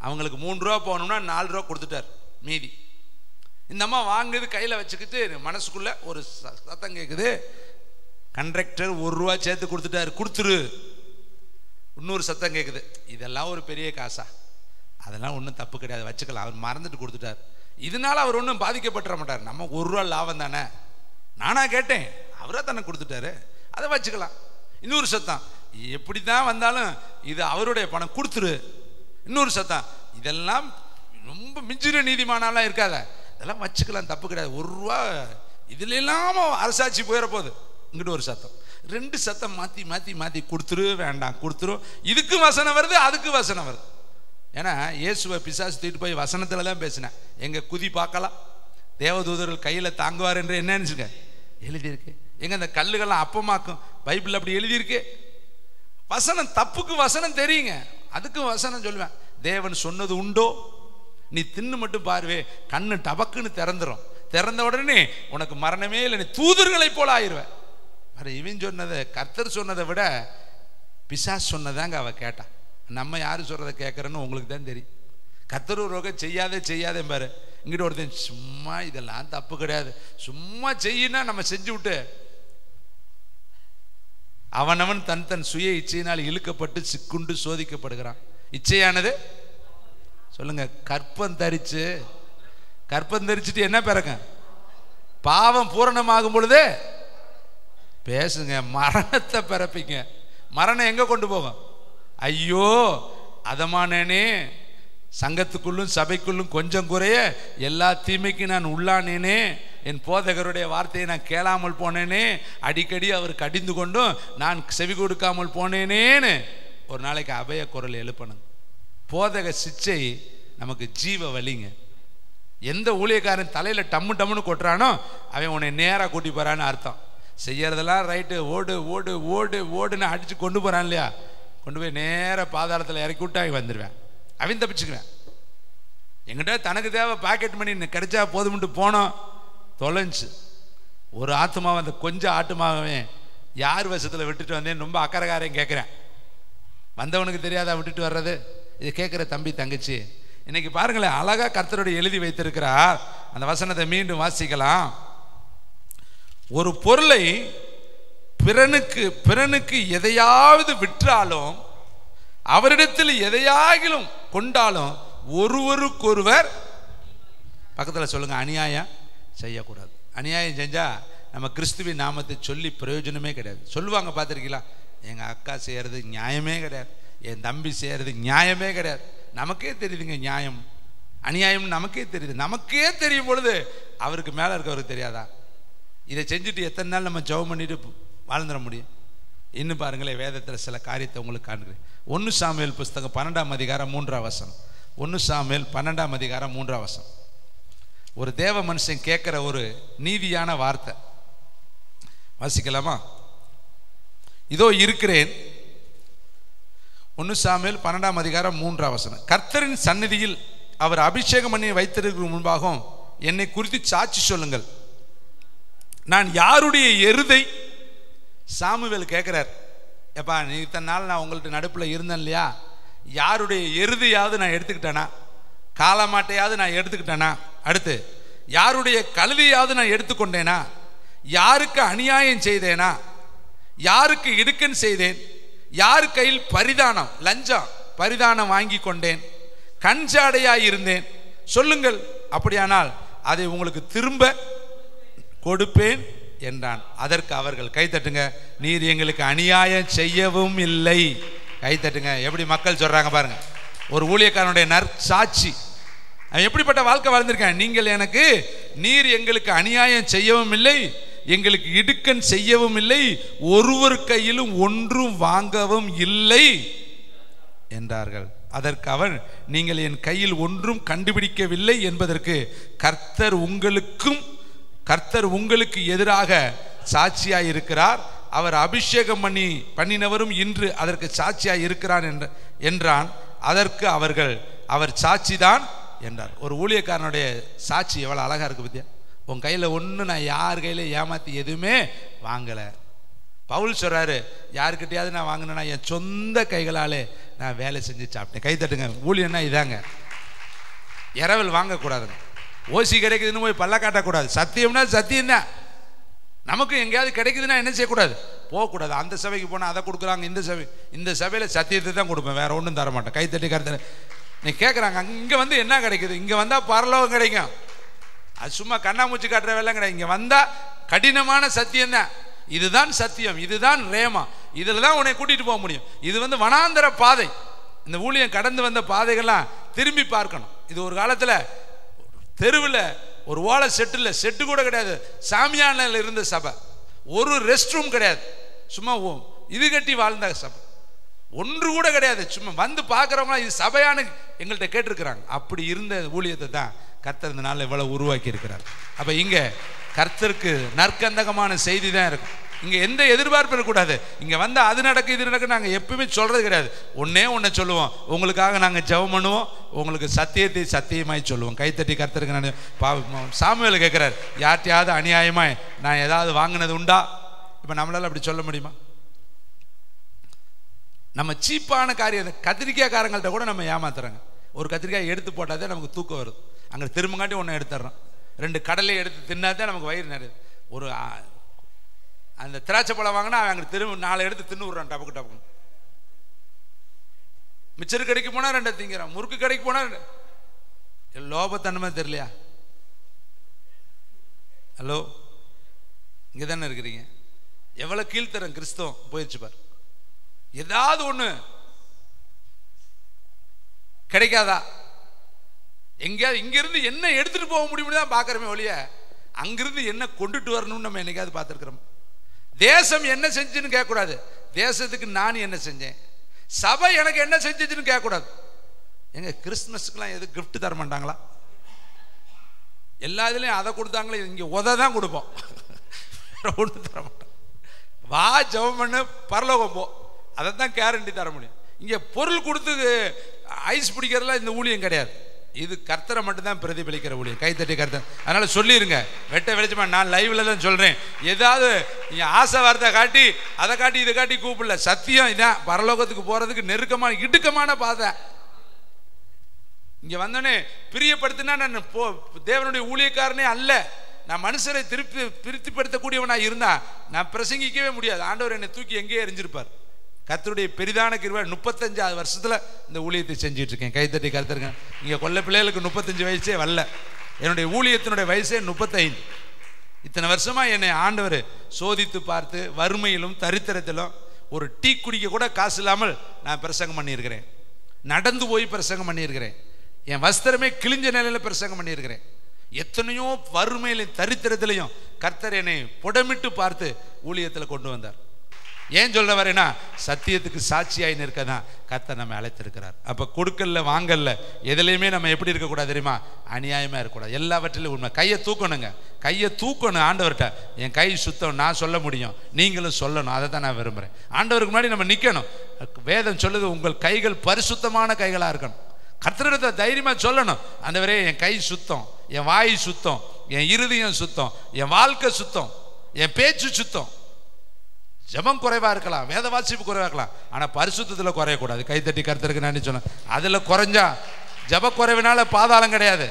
அவங்களுக்கு ₹3 போகணும்னா ₹4 கொடுத்துட்டார் மீதி. இந்த அம்மா வாங்குது, கையில் வச்சுக்கிட்டு மனசுக்குள்ள ஒரு சத்தம் கேட்குது, கண்டக்டர் 1 ரூபா சேர்த்து கொடுத்துட்டாரு, கொடுத்துரு. இன்னொரு சத்தம் கேட்குது, இதெல்லாம் ஒரு பெரிய காசா? அதெல்லாம் ஒன்றும் தப்பு கிடையாது, வச்சுக்கலாம். அவர் மறந்துட்டு கொடுத்துட்டார். இதனால அவர் ஒன்றும் பாதிக்கப்பட்டுற மாட்டார். நம்ம 1 ரூபா லாபம் தானே, நானா கேட்டேன், அவரா தானே கொடுத்துட்டாரு, அதை வச்சுக்கலாம். இன்னொரு சத்தம், எப்படி தான் வந்தாலும் இது அவருடைய பணம், கொடுத்துரு. இன்னொரு சத்தம், இதெல்லாம் ரொம்ப மிஞ்சிற நீதிமானாலாம் இருக்காத, இதெல்லாம் வச்சுக்கலாம், தப்பு கிடையாது, 1 ரூபா இதுல இல்லாம அரசாட்சி போயிட போகுது. இங்கிட்ட ஒரு சத்தம், 2 சத்தம் மாற்றி மாற்றி மாற்றி கொடுத்துரு, வேண்டாம் கொடுத்துரும். இதுக்கு வசனம் வருது, அதுக்கு வசனம் வருது. ஏன்னா இயேசுவை பிசாசு தூக்கிட்டு போய் வசனத்தில் தான் பேசினேன். எங்கள் குதி பார்க்கலாம், தேவதூதர்கள் கையில் தாங்குவார் என்று என்ன நினச்சிருக்க எழுதியிருக்கு. எங்க அந்த கல்லுகள்லாம் அப்பமாக்கும், பைபிள் அப்படி எழுதியிருக்கு. வசனம், தப்புக்கு வசனம் தெரியுங்க, அதுக்கும் வசனம் சொல்லுவேன். தேவன் சொன்னது உண்டோ, நீ தின்னு மட்டும் பாருவே, கண்ணு டபக்குன்னு திறந்துடும், திறந்த உடனே உனக்கு மரணமே இல்லை, நீ தூதர்களை போல ஆயிடுவேன். இவன் சொன்னதை, கர்த்தர் சொன்னதை விட பிசாசு சொன்னதாங்க அவ கேட்டா. நம்ம யாரு சொல்றதை கேட்கறன்னு உங்களுக்கு தான் தெரியும். கர்த்தர் ஒரு வகை செய்யாதே பாரு, இங்கிட்ட ஒருத்தன் சும்மா இதெல்லாம் தப்பு கிடையாது, சும்மா செய்யினா நம்ம செஞ்சு விட்டு அவனவன் தன் தன் சுய இச்சையினால் இழுக்கப்பட்டு சிக்குண்டு சோதிக்கப்படுகிறான். இச்சையானது சொல்லுங்க, கற்பம் தரிச்சுட்டு என்ன பிறக்க, பாவம் பூரணமாகும் பொழுது பேசுங்க, மரணத்தை பிறப்பீங்க. மரணம் எங்க கொண்டு போகும்? ஐயோ அதமானேனே, சங்கத்துக்குள்ளும் சபைக்குள்ளும் கொஞ்சம் குறைய எல்லா தீமைக்கும் நான் உள்ளானேனே, என் போதகருடைய வார்த்தையை நான் கேளாமல் போனேனே, அடிக்கடி அவர் கடிந்து கொண்டும் நான் செவி கொடுக்காமல் போனேனேன்னு ஒரு நாளைக்கு அபய குரல் எழுப்பணும். போதக சிச்சை நமக்கு ஜீவ வலிங்க. எந்த ஊழியக்காரன் தலையில டம்மு டம்முன்னு கொட்டுறானோ அவன் உன்னை நேராக கூட்டி போறான்னு அர்த்தம். செய்யறதெல்லாம் ரைட்டு, ஓடு ஓடு ஓடு ஓடுன்னு அடிச்சு கொண்டு போறான் இல்லையா, கொண்டு போய் நேராக பாதாளத்தில் இறக்கி விட்டு அவன் வந்துடுவேன், அவன் தப்பிச்சுக்குவேன். எங்கிட்ட தனக்கு தேவை பாக்கெட் மணி கிடைச்சா போதும்ட்டு போனோம், தொலைஞ்சு. ஒரு ஆத்மாவை, அந்த கொஞ்சம் ஆத்மாவே யார் வசத்தில் விட்டுட்டு வந்தேன் ரொம்ப அக்கறைக்காரையும் கேட்குறேன். வந்தவனுக்கு தெரியாதா விட்டுட்டு வர்றது? இது கேட்குற தம்பி தங்கச்சி, இன்னைக்கு பாருங்களேன், அழகா கர்த்தருடைய எழுதி வைத்திருக்கிறார். அந்த வசனத்தை மீண்டும் வாசிக்கலாம். ஒரு பொருளை பிறனுக்கு எதையாவது விற்றாலும் அவரிடத்தில் எதையாகிலும் கொண்டாலும் ஒருவருக்கொருவர், பக்கத்தில் சொல்லுங்க, அநியாயம் செய்யக்கூடாது. அநியாயம் செஞ்சா நம்ம கிறிஸ்துவின் நாமத்தை சொல்லி பிரயோஜனமே கிடையாது. சொல்லுவாங்க பார்த்துருக்கீங்களா, எங்கள் அக்கா செய்கிறது நியாயமே கிடையாது, என் தம்பி செய்கிறது நியாயமே கிடையாது. நமக்கே தெரியுதுங்க நியாயம் அநியாயம், நமக்கே தெரியுது. நமக்கே தெரியும் பொழுது அவருக்கு மேலே இருக்கவருக்கு தெரியாதா? இதை செஞ்சுட்டு எத்தனை நாள் நம்ம ஜெபம் பண்ணிட்டு வாழ்ந்துட முடியும்? இன்னும் பாருங்களேன், வேதத்தில் சில காரியத்தை உங்களுக்கு காண்கிறேன். 1 சாமுவேல் புஸ்தகம் 12ஆம் அதிகாரம் 3ஆம் வசனம். 1 சாமுவேல் 12ஆம் அதிகாரம் 3ஆம் வசனம். ஒரு தேவ மனுஷன் கேட்கிற ஒரு நீதியான வார்த்தை வாசிக்கலாமா? இதோ இருக்கிறேன். 1 சாமுவேல் 12ஆம் அதிகாரம் 3ஆம் வசனம். கர்த்தரின் சந்நிதியில் அவர் அபிஷேகம் பண்ணி வைத்திருக்கிற முன்பாகவும் என்னை குறித்து சாட்சி சொல்லுங்கள், நான் யாருடைய எருதை? சாமுவேல் கேட்கிறார், எப்பா நீ இத்தனை நாள் நான் உங்கள்ட்ட நடுப்பில் இருந்தேன் இல்லையா, யாருடைய எருதையாவது நான் எடுத்துக்கிட்டேனா? காலமாட்டையாவது நான் எடுத்துக்கிட்டேனா? அடுத்து யாருடைய கழுதையாவது நான் எடுத்துக்கொண்டேனா? யாருக்கு அநியாயம் செய்தேனா? யாருக்கு இடுக்கன் செய்தேன்? யாரு கையில் பரிதானம், லஞ்சம் பரிதானம் வாங்கி கொண்டேன்? கஞ்சாடையாய் இருந்தேன்? சொல்லுங்கள், அப்படியானால் அதை உங்களுக்கு திரும்ப கொடுப்பேன் என்றான். அதற்கு அவர்கள் கைத்தட்டுங்க, நீர் எங்களுக்கு அநியாயம் செய்யவும் இல்லை. கைத்தட்டுங்க. எப்படி மக்கள் சொல்றாங்க பாருங்க, ஒரு ஊழியக்காரனுடைய நற்சாட்சி. அவன் எப்படிப்பட்ட வாழ்க்கை வாழ்ந்திருக்கான்? நீர் எங்களுக்கு அநியாயம் செய்யவும் இல்லை, எங்களுக்கு இடுக்கன் செய்யவும் இல்லை, ஒருவர் கையிலும் ஒன்றும் வாங்கவும் இல்லை என்றார்கள். அதற்கு அவன், நீங்கள் என் கையில் ஒன்றும் கண்டுபிடிக்கவில்லை என்பதற்கு கர்த்தர் உங்களுக்கு எதிராக சாட்சியாய் இருக்கிறார், அவர் அபிஷேகம் பண்ணினவரும் இன்று அதற்கு சாட்சியாய் இருக்கிறான் என்றான். அதற்கு அவர்கள், அவர் சாட்சிதான் என்றார். ஒரு ஊழியக்காரனுடைய சாட்சி எவ்வளவு அழகா இருக்கு பத்தியா? உன் கையில ஒண்ணு நான் யார் கையில ஏமாத்தி எதுவுமே வாங்கல. பவுல் சொல்றாரு, யாருக்கிட்டையாவது நான் வாங்கினேன்னா என் சொந்த கைகளாலே நான் வேலை செஞ்சு சாப்பிட்டேன். கை தட்டுங்க. ஊழியன்னா இதாங்க. இரவல் வாங்கக்கூடாதுங்க. ஓசி கிடைக்குதுன்னு போய் பல்ல காட்டக்கூடாது. சத்தியம்னா சத்தியம் தான். நமக்கு எங்கேயாவது கிடைக்குதுன்னா என்ன செய்யக்கூடாது? போகக்கூடாது. அந்த சபைக்கு போனால் அதை கொடுக்குறாங்க, இந்த சபையில் சத்தியத்தை தான் கொடுப்பேன், வேற ஒன்றும் தர மாட்டேன். கைத்தட்டி கருத்து நீ கேட்குறாங்க, இங்கே வந்து என்ன கிடைக்குது? இங்கே வந்தால் பரலோகம் கிடைக்கும். அது சும்மா கண்ணாமூச்சி காட்டுற வேலை கிடையாது. இங்கே வந்தால் கடினமான சத்தியம் தான். இதுதான் சத்தியம், இதுதான் ரேமா, இதில் தான் உன்னை கூட்டிகிட்டு போக முடியும். இது வந்து வனாந்தர பாதை. இந்த ஊழியம் கடந்து வந்த பாதைகள்லாம் திரும்பி பார்க்கணும். இது ஒரு காலத்தில் தெருவில் ஒரு ஓலை செட்டு கூட கிடையாது, சாமியானில் இருந்த சபை. ஒரு ரெஸ்ட் ரூம் கிடையாது, சும்மா இது கட்டி வாழ்ந்த சபை, ஒன்று கூட கிடையாது. சும்மா வந்து பார்க்குறவங்க இது சபையானு எங்கள்கிட்ட கேட்டிருக்கிறாங்க. அப்படி இருந்த ஊழியத்தை தான் கர்த்தர் இந்த நாளில் இவ்வளவு உருவாக்கி இருக்கிறார். அப்போ இங்கே கர்த்தருக்கு நற்கந்தகமான செய்தி தான் இருக்கும். இங்கே எந்த எதிர்பார்ப்பும் இருக்கக்கூடாது. இங்கே வந்து அது நடக்கு இது நடக்கு நாங்கள் எப்பவுமே சொல்கிறது கிடையாது. ஒன்றை சொல்லுவோம், உங்களுக்காக நாங்கள் ஜெபம் பண்ணுவோம், உங்களுக்கு சத்தியத்தை சத்தியமாய் சொல்லுவோம். கைத்தட்டி கர்த்தருக்கு நான் சாமுவேல் கேட்குறாரு, யார்ட்டையாவது அநியாயமாய் நான் ஏதாவது வாங்கினது உண்டா? இப்போ நம்மளால அப்படி சொல்ல முடியுமா? நம்ம சீப்பான காரியம், கத்திரிக்காய்காரங்கள்ட்ட கூட நம்ம ஏமாத்துறாங்க. ஒரு கத்திரிக்காய் எடுத்து போட்டால் தான் நமக்கு தூக்கம் வருது. அங்கே திரும்பங்காட்டி ஒன்று எடுத்துடுறோம். 2 கடலை எடுத்து தின்னாதான் நமக்கு வயிறு நிறையுது. ஒரு அந்த திராட்சை பழம் வாங்கினா அங்கே திரும்ப 4 எடுத்து தின்னு விடுறான், டபக்கு. மிச்சர் கடைக்கு போனால் 2 திங்கிறான், முறுக்கு கடைக்கு போனால் லோபத்தன்மை தெரியலையா? ஹலோ, இங்கே தானே இருக்கிறீங்க. எவ்வளோ கீழ்த்தரம் கிறிஸ்தவம் போயிடுச்சு பார். ஏதாவது ஒன்று கிடைக்காதா? எங்கேயாவது இங்கிருந்து என்ன எடுத்துட்டு போக முடியும்னு தான் பார்க்குறோமே ஒழிய அங்கிருந்து என்ன கொண்டுட்டு வரணும்னு நம்ம என்னைக்காவது பார்த்துருக்குறோம்? தேசம் என்ன செஞ்சுன்னு கேட்கக்கூடாது, தேசத்துக்கு நான் என்ன செஞ்சேன், சபை எனக்கு என்ன செஞ்சுன்னு கேட்கக்கூடாது. எங்க கிறிஸ்துமஸ்க்குலாம் எது கிஃப்ட் தர மாட்டாங்களா? எல்லா இதுலையும் அதை கொடுத்தாங்களே, இங்கே தான் கொடுப்போம், ஒன்று தர மாட்டோம். வா ஜெபம் பண்ணு பரலோகம் போ, அதை தான் கேரண்டி தர முடியும். இங்கே பொருள் கொடுத்து ஐஸ் பிடிக்கிறதுலாம் இந்த ஊழியம் கிடையாது. இது கர்த்தரை மட்டும்தான் பிரதிபலிக்கிற ஊழியம். கைத்தட்டி கர்த்தர். அதனால சொல்லிருங்க, வெட்ட வெளிச்சமா. நான் லைவ்ல தான் சொல்றேன். ஏதாவது ஆசை வார்த்தை காட்டி அதை காட்டி இதை காட்டி கூப்பிடல. சத்தியம் இதான், பரலோகத்துக்கு போறதுக்கு நெருக்கமான இடுக்கமான பாதை. இங்க வந்தோடனே பிரியப்படுத்தினா நான் தேவனுடைய ஊழியக்காரனே அல்ல. நான் மனுஷரை திருப்திப்படுத்தக்கூடியவனா இருந்தா நான் பிரசங்கிக்கவே முடியாது. ஆண்டவர் என்னை தூக்கி எங்கேயே எரிஞ்சிருப்பார். கர்த்தருடைய பெரிதான கிருபை 35 வருஷத்துல இந்த ஊழியத்தை செஞ்சுட்டு இருக்கேன். கைத்தட்டி கர்த்தருங்க. இங்க கொல்ல பிள்ளைகளுக்கு 35 வயசே வரல, என்னுடைய ஊழியத்தினுடைய வயசே 35. இத்தனை வருஷமா என்னை ஆண்டவர் சோதித்து பார்த்து வறுமையிலும் தரித்திரத்திலும் ஒரு டீ குடிக்க கூட காசு இல்லாமல் நான் பிரசங்கம் பண்ணியிருக்கிறேன். நடந்து போய் பிரசங்கம் பண்ணியிருக்கிறேன். என் வஸ்திரமே கிழிஞ்ச நிலையில பிரசங்கம் பண்ணியிருக்கிறேன். எத்தனையோ வறுமையிலும் தரித்திரத்திலையும் கர்த்தர் என்னை புடமிட்டு பார்த்து ஊழியத்தில் கொண்டு வந்தார். ஏன் சொல்ல வரேன்னா, சத்தியத்துக்கு சாட்சியாய் நிற்க தான் கர்த்தர் நம்ம அழைத்திருக்கிறார். அப்போ கொடுக்கல வாங்கல்ல எதுலையுமே நம்ம எப்படி இருக்கக்கூடாது தெரியுமா? அநியாயமாக இருக்கக்கூடாது. எல்லாவற்றிலும் உண்மை. கையை தூக்கணுங்க, கையை தூக்கணும் ஆண்டவர்கிட்ட. என் கை சுத்தம், நான் சொல்ல முடியும், நீங்களும் சொல்லணும். அதை தான் நான் விரும்புகிறேன். ஆண்டவருக்கு முன்னாடி நம்ம நிற்கணும். வேதம் சொல்லுது, உங்கள் கைகள் பரிசுத்தமான கைகளாக இருக்கணும். கர்த்தரிடத்தை தைரியமாக சொல்லணும், ஆண்டவரே என் கை சுத்தம், என் வாய் சுத்தம், என் இருதயம் சுத்தம், என் வாழ்க்கை சுத்தம், என் பேச்சு சுத்தம். ஜெபம் குறைவா இருக்கலாம், வேத வாசிப்பு குறைவா இருக்கலாம், ஆனா பரிசுத்தத்தில் குறையக்கூடாது. கைத்தட்டி கர்த்தருக்கு நன்றி சொன்னேன். அதுல குறைஞ்சா ஜெப குறைவினால பாதாளம் கிடையாது,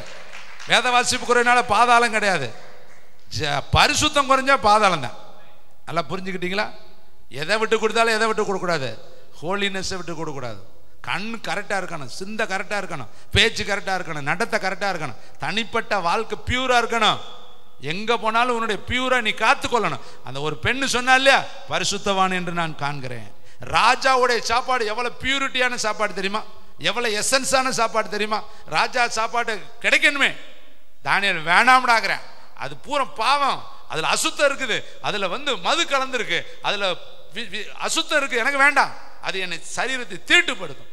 வேத வாசிப்பு குறைவினால பாதாளம் கிடையாது. பரிசுத்தம் குறைஞ்சா பாதாளம் தான். நல்லா புரிஞ்சுக்கிட்டீங்களா? எதை விட்டு கொடுத்தாலும் எதை விட்டு கொடுக்கூடாது? ஹோலினஸை விட்டு கொடுக்கூடாது. கண் கரெக்டாக இருக்கணும், சிந்தை கரெக்டாக இருக்கணும், பேச்சு கரெக்டாக இருக்கணும், நடத்தை கரெக்டாக இருக்கணும், தனிப்பட்ட வாழ்க்கை பியூராக இருக்கணும். எங்கே போனாலும் உன்னுடைய பியூரா நீ காத்துக்கொள்ளணும். அந்த ஒரு பெண்ணு சொன்னா இல்லையா, பரிசுத்தவான் என்று நான் காண்கிறேன். ராஜாவுடைய சாப்பாடு எவ்வளோ பியூரிட்டியான சாப்பாடு தெரியுமா? எவ்வளோ எசன்ஸான சாப்பாடு தெரியுமா? ராஜா சாப்பாடு கிடைக்கணுமே. தானியேல் வேணாம்டாங்கிறேன், அது பூரா பாவம், அதில் அசுத்தம் இருக்குது, அதில் மது கலந்துருக்கு, அதில் அசுத்தம் இருக்குது, எனக்கு வேண்டாம், அது என்னை சரீரத்தை தீட்டுப்படுத்தும்.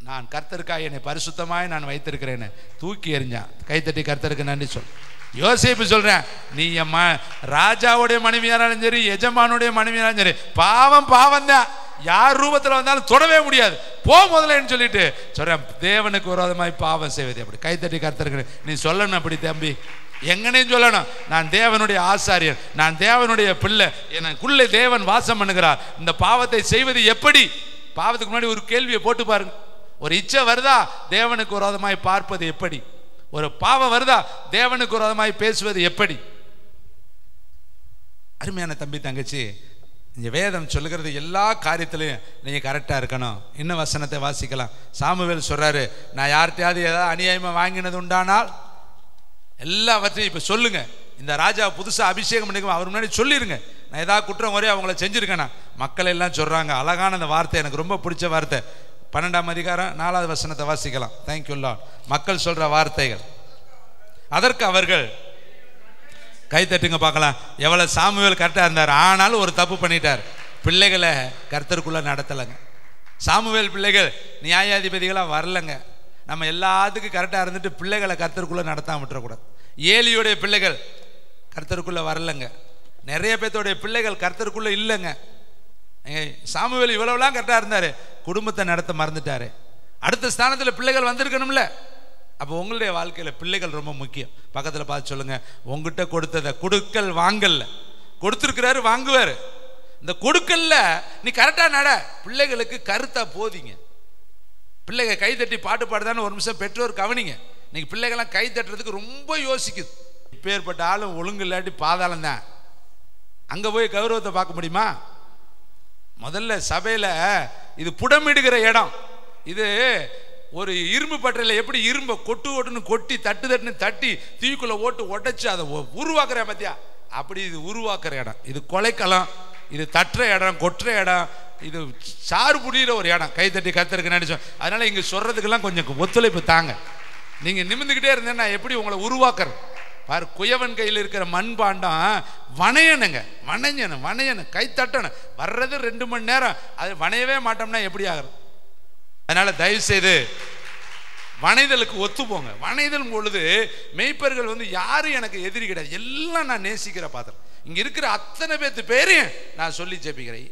நான் கர்த்தருக்காக என்னை பரிசுத்தமாய் நான் வைத்திருக்கிறேன்னு தூக்கி எறிஞ்சான். கைத்தட்டி கர்த்தருக்கு நன்றி சொல். யோசேப்பு சொல்றேன், நீ ராஜாவுடைய மனைவியானாலும் சரி, எஜமானுடைய மனைவியானாலும் சரி, பாவம் பாவம் தான், யார் ரூபத்தில் வந்தாலும் தொடவே முடியாது, போ முதலன்னு சொல்லிட்டு சொல்றேன். தேவனுக்கு விரோதமாய் பாவம் செய்வது அப்படி. கைத்தட்டி கர்த்தருக்கு நீ சொல்லணும் அப்படி தம்பி, எங்கனையும் சொல்லணும். நான் தேவனுடைய ஆசாரியர், நான் தேவனுடைய பிள்ளை, எனக்குள்ளே தேவன் வாசம் பண்ணுகிறார். இந்த பாவத்தை செய்வது எப்படி? பாவத்துக்கு முன்னாடி ஒரு கேள்வியை போட்டு பாருங்க. ஒரு இச்சை வருதா, தேவனுக்கு விரோதமாய் பார்ப்பது எப்படி? ஒரு பாவம் வருதா, தேவனுக்கு விரோதமாய் பேசுவது எப்படி? அருமையான தம்பி தங்கச்சி, இந்த வேதம் சொல்லுகிறது எல்லா காரியத்திலையும் நீங்கள் கரெக்டாக இருக்கணும். இன்னும் வசனத்தை வாசிக்கலாம். சாமுவேல் சொல்கிறாரு, நான் யார்கிட்டையாவது ஏதாவது அநியாயமாக வாங்கினது உண்டானால் எல்லாவற்றையும் இப்போ சொல்லுங்க. இந்த ராஜா புதுசாக அபிஷேகம் பண்ணிக்கும் அவர் முன்னாடி சொல்லிடுங்க, நான் ஏதாவது குற்றம் குறைய அவங்கள செஞ்சுருக்கேனா. மக்கள் எல்லாம் சொல்கிறாங்க. அழகான அந்த வார்த்தை, எனக்கு ரொம்ப பிடிச்ச வார்த்தை. 12ஆம் அதிகாரம் 4வது வசனத்தை வாசிக்கலாம். Thank you Lord. மக்கள் சொல்கிற வார்த்தைகள். அதற்கு அவர்கள் கை தட்டுங்க பார்க்கலாம். எவ்வளோ சாமுவேல் கரெக்டாக இருந்தார், ஆனாலும் ஒரு தப்பு பண்ணிட்டார். பிள்ளைகளை கர்த்தருக்குள்ளே நடத்தலைங்க. சாமுவேல் பிள்ளைகள் நியாயாதிபதிகளாக வரலைங்க. நம்ம எல்லாத்துக்கும் கரெக்டாக இருந்துட்டு பிள்ளைகளை கர்த்தருக்குள்ளே நடத்தாம விட்டுறக்கூடாது. ஏலியோடைய பிள்ளைகள் கர்த்தருக்குள்ளே வரலைங்க. நிறைய பேர்த்தோடைய பிள்ளைகள் கர்த்தருக்குள்ளே இல்லைங்க. சாமுவேல் இவ்வளவுலாம் கரெக்டாக இருந்தார், குடும்பத்தை நடத்த மறந்துட்டாரு. அடுத்த ஸ்தானத்தில் பிள்ளைகள் வந்திருக்கணும்ல. அப்போ உங்களுடைய வாழ்க்கையில் பிள்ளைகள் ரொம்ப முக்கியம். பக்கத்தில் பார்த்து சொல்லுங்க, உங்ககிட்ட கொடுத்ததை கொடுக்கல் வாங்கல்ல, கொடுத்துருக்கிறாரு வாங்குவார். இந்த கொடுக்கல்ல நீ கரெக்டாக நட. பிள்ளைகளுக்கு கருத்தா போதிங்க. பிள்ளைங்க கை தட்டி பாட்டு பாடுதான்னு ஒரு நிமிஷம் பெற்றோர் கவனிங்க. இன்னைக்கு பிள்ளைகள்லாம் கை தட்டுறதுக்கு ரொம்ப யோசிக்குது. இப்போ ஏற்பட்ட ஆளும் ஒழுங்கு இல்லாட்டி பாதாளம் தான். அங்கே போய் கௌரவத்தை பார்க்க முடியுமா? முதல்ல சபையில் இது புடமிடுகிற இடம். இது ஒரு இரும்பு பட்டறையில் எப்படி இரும்பை கொட்டு ஓட்டுன்னு கொட்டி தட்டு தட்டுன்னு தட்டி தீக்குள்ள ஓட்டு உடைச்சு அதை உருவாக்குற பத்தியா, அப்படி இது உருவாக்குற இடம். இது கொலைக்களம், இது தட்டுற இடம், கொட்டுற இடம், இது சாறு புடிகிற ஒரு இடம். கை தட்டி கத்தருக்கு நினைச்சோம். அதனால இங்கே சொல்றதுக்கெல்லாம் கொஞ்சம் ஒத்துழைப்பு தாங்க. நீங்கள் நிமிந்துக்கிட்டே இருந்தேன்னா எப்படி உங்களை உருவாக்குறது பாரு. குயவன் கையில் இருக்கிற மண்பாண்டம் வணையணுங்க, வணையணும், கை தட்டணும். வர்றது 2 மணி நேரம், அது வணையவே மாட்டோம்னா எப்படி ஆகிறது? அதனால தயவு செய்து வணைதலுக்கு ஒத்து போங்க. வணைதல் பொழுது மெய்ப்பர்கள் யாரும் எனக்கு எதிரி கிடையாது, எல்லாம் நான் நேசிக்கிற பாத்திரம். இங்க இருக்கிற அத்தனை பேர்த்து பேரையும் நான் சொல்லி ஜெபிக்கிறேன்.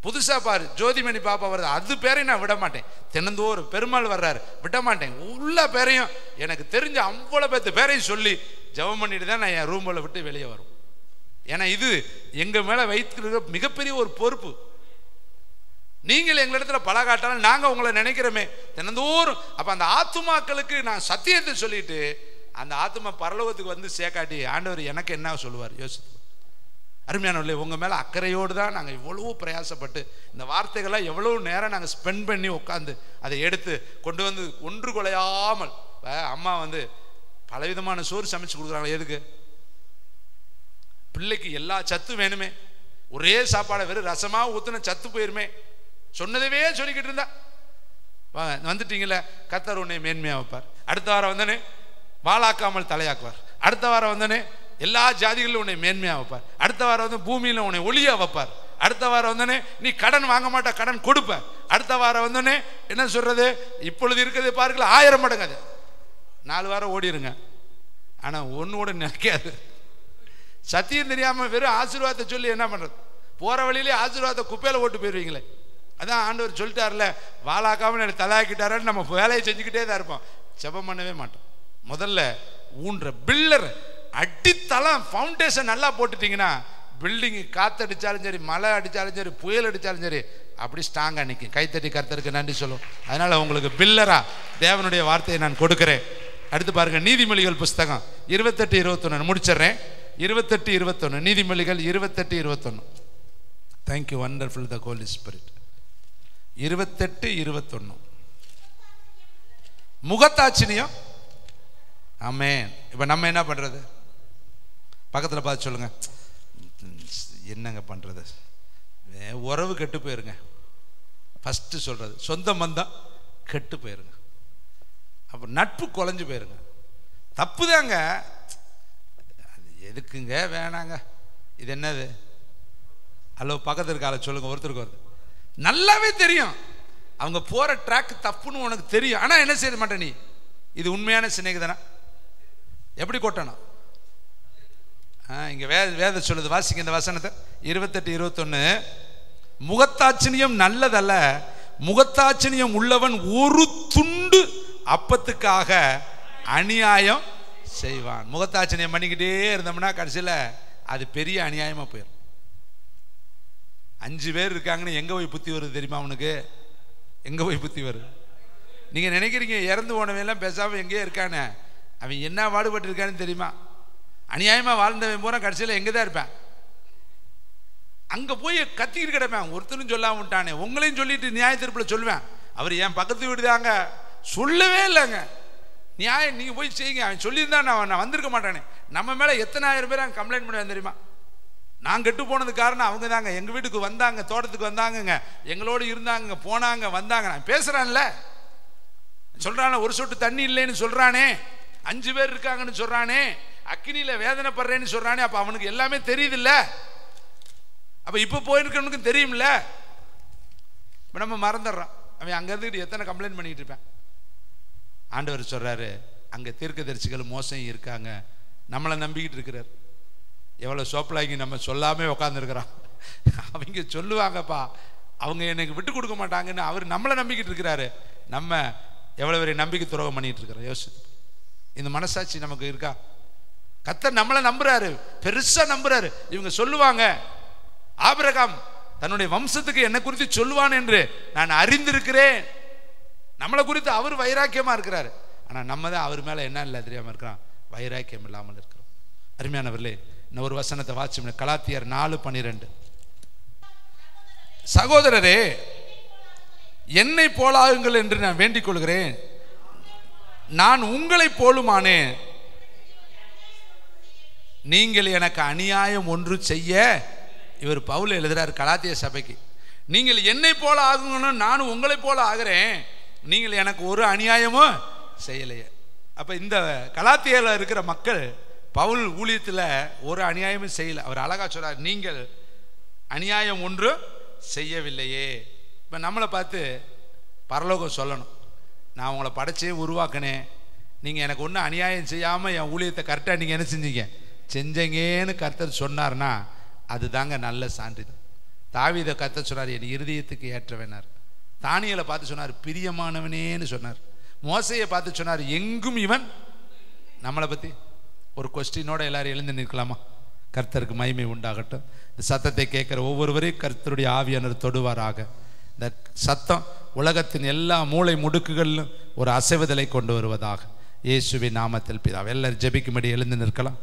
புதுசா பாரு ஜோதிமணி பாப்பா வருது, அது பேரையும் நான் விட மாட்டேன். தினந்தோறும் பெருமாள் வர்றாரு, விட மாட்டேன். உள்ள பேரையும் எனக்கு தெரிஞ்ச அவ்வளவு பேர்த்து பேரையும் சொல்லி ஜெபம் பண்ணிட்டு தான் நான் என் ரூமில் விட்டு வெளியே வரும். ஏன்னா இது எங்க மேல வைத்திருக்கிற மிகப்பெரிய ஒரு பொறுப்பு. நீங்கள் எங்களிடத்துல பழகாட்டாலும் நாங்கள் உங்களை நினைக்கிறோமே தினந்தோறும். அப்போ அந்த ஆத்துமாக்களுக்கு நான் சத்தியத்தை சொல்லிட்டு அந்த ஆத்துமா பரலோகத்துக்கு சேக்காட்டி ஆண்டவர் எனக்கு என்ன சொல்லுவார் யோசித்து. அருமையானவர்களே, உங்கள் மேலே அக்கறையோடு தான் நாங்கள் இவ்வளோ பிரயாசப்பட்டு இந்த வார்த்தைகள்லாம் எவ்வளோ நேரம் நாங்கள் ஸ்பெண்ட் பண்ணி உட்காந்து அதை எடுத்து கொண்டு ஒன்று குலையாமல். அம்மா பலவிதமான சோறு சமைச்சு கொடுக்குறாங்களே, எதுக்கு? பிள்ளைக்கு எல்லா சத்தும் வேணுமே. ஒரே சாப்பாடை வெறும் ரசமாக ஊற்றுன சத்து போயிருமே. சொன்னதவே சொல்லிக்கிட்டு இருந்தா. வந்துட்டீங்களே, கர்த்தர் உன்னை மேன்மையாக வைப்பார். அடுத்த வாரம் வந்தனே வாளாக்காமல் தலையாக்குவார். அடுத்த வாரம் வந்தனே எல்லா ஜாதிகளிலும் உன்னை மேன்மையாக வைப்பார். அடுத்த வாரம் பூமியில் உன்னை ஒளியா வைப்பார். அடுத்த வாரம் வந்தனே நீ கடன் வாங்க மாட்டா, கடன் கொடுப்ப. அடுத்த வாரம் வந்தனே என்ன சொல்றது, இப்பொழுது இருக்கிறது பாருங்களா 1000 மடங்கு. அது 4 வாரம் ஓடிருங்க, ஆனால் ஒன்று கூட நினைக்காது. சத்தியம் தெரியாமல் வெறும் ஆசீர்வாதத்தை சொல்லி என்ன பண்ணுறது? போகிற வழியிலே ஆசீர்வாதத்தை குப்பையில் ஓட்டு போயிடுவீங்களே. அதான் ஆண்டவர் சொல்லிட்டார்ல, வாழாக்காமல் எனக்கு தலையாக்கிட்டாரன்னு நம்ம வேலையை செஞ்சுக்கிட்டே தான் இருப்போம், ஜெபம் பண்ணவே மாட்டோம். முதல்ல ஊன்ற பில்லர் அடித்தளம் ஃபவுண்டேஷன் நல்லா போட்டுட்டீங்கன்னா பில்டிங்கு காற்றடிச்சாலும் சரி, மழை அடித்தாலும் சரி, புயல் அடித்தாலும் சரி, அப்படி ஸ்ட்ராங்காக நிற்கும். கைத்தட்டி கர்த்தருக்கு நன்றி சொல்லும். அதனால் உங்களுக்கு பில்லரா தேவனுடைய வார்த்தையை நான் கொடுக்குறேன். அடுத்து பாருங்கள், நீதிமொழிகள் புஸ்தகம் 28-21 முடிச்சிடுறேன். 28-21 நீதிமொழிகள் 28-21. தேங்க்யூ, வண்டர்ஃபுல் த ஹோலி ஸ்பிரிட். 28-21 முகத்தாட்சினியம். ஆமென். இப்போ நம்ம என்ன பண்ணுறது? பக்கத்தில் பார்த்து சொல்லுங்க, என்னங்க பண்ணுறது? உறவு கெட்டு போயிருங்க. ஃபஸ்ட்டு சொல்கிறது சொந்த பந்தம் கெட்டு போயிருங்க. அப்போ நட்பு குலைஞ்சு போயிருங்க. தப்பு தாங்க, அது எதுக்குங்க வேணாங்க. இது என்னது? ஹலோ, பக்கத்தில் இருக்க ஆளை சொல்லுங்க, ஒருத்தருக்கு வருது. நல்லாவே தெரியும் அவங்க போகிற ட்ராக் தப்புன்னு உனக்கு தெரியும், ஆனால் என்ன செய்ய மாட்டேன் நீ. இது உண்மையான சிநேகிதனா? எப்படி கொட்டணும்? இங்கே வேத சொல்லுது, வாசிங்க இந்த வசனத்தை. 28-21 முகத்தாட்சினியம் நல்லதல்ல, முகத்தாட்சினியம் உள்ளவன் ஒரு துண்டு அப்பத்துக்காக அநியாயம் செய்வான். முகத்தாட்சினியம் பண்ணிக்கிட்டே இருந்தோம்னா கடைசியில் அது பெரிய அநியாயமாக போயிடும். 5 பேர் இருக்காங்கன்னு எங்கே போய் புத்தி வருது தெரியுமா? அவனுக்கு எங்கே போய் புத்தி வருது? நீங்கள் நினைக்கிறீங்க இறந்து போனவெல்லாம் பேசாமல் எங்கேயே இருக்கானே, அவன் என்ன பாடுபட்டு இருக்கான்னு தெரியுமா? அநியாயமாக வாழ்ந்தவன் பூரா கடைசியில் எங்கே தான் இருப்பேன்? அங்கே போய் கத்திக்கிட்டு கிடப்பேன். ஒருத்தரும் சொல்லாம விட்டானே, உங்களையும் சொல்லிட்டு நியாய தீர்ப்பில் சொல்லுவேன். அவர் என் பக்கத்து வீடு தாங்க, சொல்லவே இல்லைங்க. நியாயம் நீங்கள் போய் செய்யுங்க, அவன் சொல்லியிருந்தா நான் வந்திருக்க மாட்டானே. நம்ம மேலே எத்தனை ஆயிரம் பேர் அங்கே கம்ப்ளைண்ட் பண்ணுவேன் தெரியுமா? நான் கெட்டு போனது காரணம் அவங்க தாங்க. எங்கள் வீட்டுக்கு வந்தாங்க, தோட்டத்துக்கு வந்தாங்கங்க, எங்களோடு இருந்தாங்க, போனாங்க, வந்தாங்க. நான் பேசுகிறான்ல, சொல்கிறானே ஒரு சொட்டு தண்ணி இல்லைன்னு சொல்கிறானே, 5 பேர் இருக்காங்கன்னு சொல்கிறானே, அக்கினியில் வேதனைப்படுறேன்னு சொல்கிறானே. அப்போ அவனுக்கு எல்லாமே தெரியுதுல்ல. அப்போ இப்போ போயிருக்கவனுக்கும் தெரியும்ல. இப்போ நம்ம மறந்துடுறான். அவன் அங்கே இருந்துக்கிட்டு எத்தனை கம்ப்ளைண்ட் பண்ணிக்கிட்டு இருப்பேன். ஆண்டவர் சொல்கிறாரு, அங்கே தீர்க்கதரிசிகள் மோசம் இருக்காங்க, நம்மளை நம்பிக்கிட்டு இருக்கிறார். எவ்வளோ சோப்பலாக்கி நம்ம சொல்லாமல் உட்காந்துருக்குறான். அவங்க சொல்லுவாங்கப்பா, அவங்க எனக்கு விட்டு கொடுக்க மாட்டாங்கன்னு அவர் நம்மளை நம்பிக்கிட்டு இருக்கிறாரு. நம்ம எவ்வளோ பெரிய நம்பிக்கை துரோகம் பண்ணிகிட்டு இருக்கிறோம். யோசிச்சு, இந்த மனசாட்சி நமக்கு இருக்கா? கர்த்தர் நம்மளை நம்புறாரு, பெருசாக நம்புறாரு. இவங்க சொல்லுவாங்க, ஆபிரகாம் தன்னுடைய வம்சத்துக்கு என்ன குறித்து சொல்லுவான் என்று நான் அறிந்திருக்கிறேன். நம்மளை குறித்து அவர் வைராக்கியமாக இருக்கிறாரு. ஆனால் நம்ம தான் அவர் மேலே என்ன இல்லை தெரியாமல் இருக்கிறான், வைராக்கியம் இல்லாமல் இருக்கிறோம். அருமையானவர்களே, இன்னும் ஒரு வசனத்தை வாசிச்சோம். கலாத்தியர் 4:12. சகோதரரே, என்னை போலாகுங்கள் என்று நான் வேண்டிக் கொள்கிறேன், நான் உங்களை போலுமானேன். நீங்கள் எனக்கு அநியாயம் ஒன்று செய்ய, இவர் பவுல் எழுதுறார் கலாத்திய சபைக்கு, நீங்கள் என்னை போல ஆகுங்கன்னு நானும் உங்களை போல ஆகிறேன், நீங்கள் எனக்கு ஒரு அநியாயமும் செய்யலையே. அப்போ இந்த கலாத்தியில் இருக்கிற மக்கள் பவுல் ஊழியத்தில் ஒரு அநியாயமும் செய்யலை. அவர் அழகா சொல்றார், நீங்கள் அநியாயம் ஒன்று செய்யவில்லையே. இப்போ நம்மளை பார்த்து பரலோகம் சொல்லணும், நான் உங்களை படைச்சே உருவாக்கினேன், நீங்கள் எனக்கு ஒன்றும் அநியாயம் செய்யாமல் என் ஊழியத்தை கரெக்டாக நீங்கள் என்ன செஞ்சீங்கன்னு கர்த்தர் சொன்னார்னா அதுதாங்க நல்ல சான்றிதழ். தாவீதை கர்த்தர் சொன்னார், என் இருதயத்துக்கு ஏற்றவனார். தானியலை பார்த்து சொன்னார், பிரியமானவனேன்னு சொன்னார். மோசையை பார்த்து சொன்னார், எங்கும் இவன். நம்மளை பற்றி ஒரு கொஸ்டினோட எல்லாரும் எழுந்து நிற்கலாமா? கர்த்தருக்கு மகிமை உண்டாகட்டும். இந்த சத்தத்தை கேட்குற ஒவ்வொருவரையும் கர்த்தருடைய ஆவியானவர் தொடுவாராக. இந்த சத்தம் உலகத்தின் எல்லா மூளை முடுக்குகளிலும் ஒரு அசைவுதலை கொண்டு வருவதாக. இயேசுவின் நாமத்தில் பிதாவே. எல்லாரும் ஜெபிக்கும்படி எழுந்து நிற்கலாம்.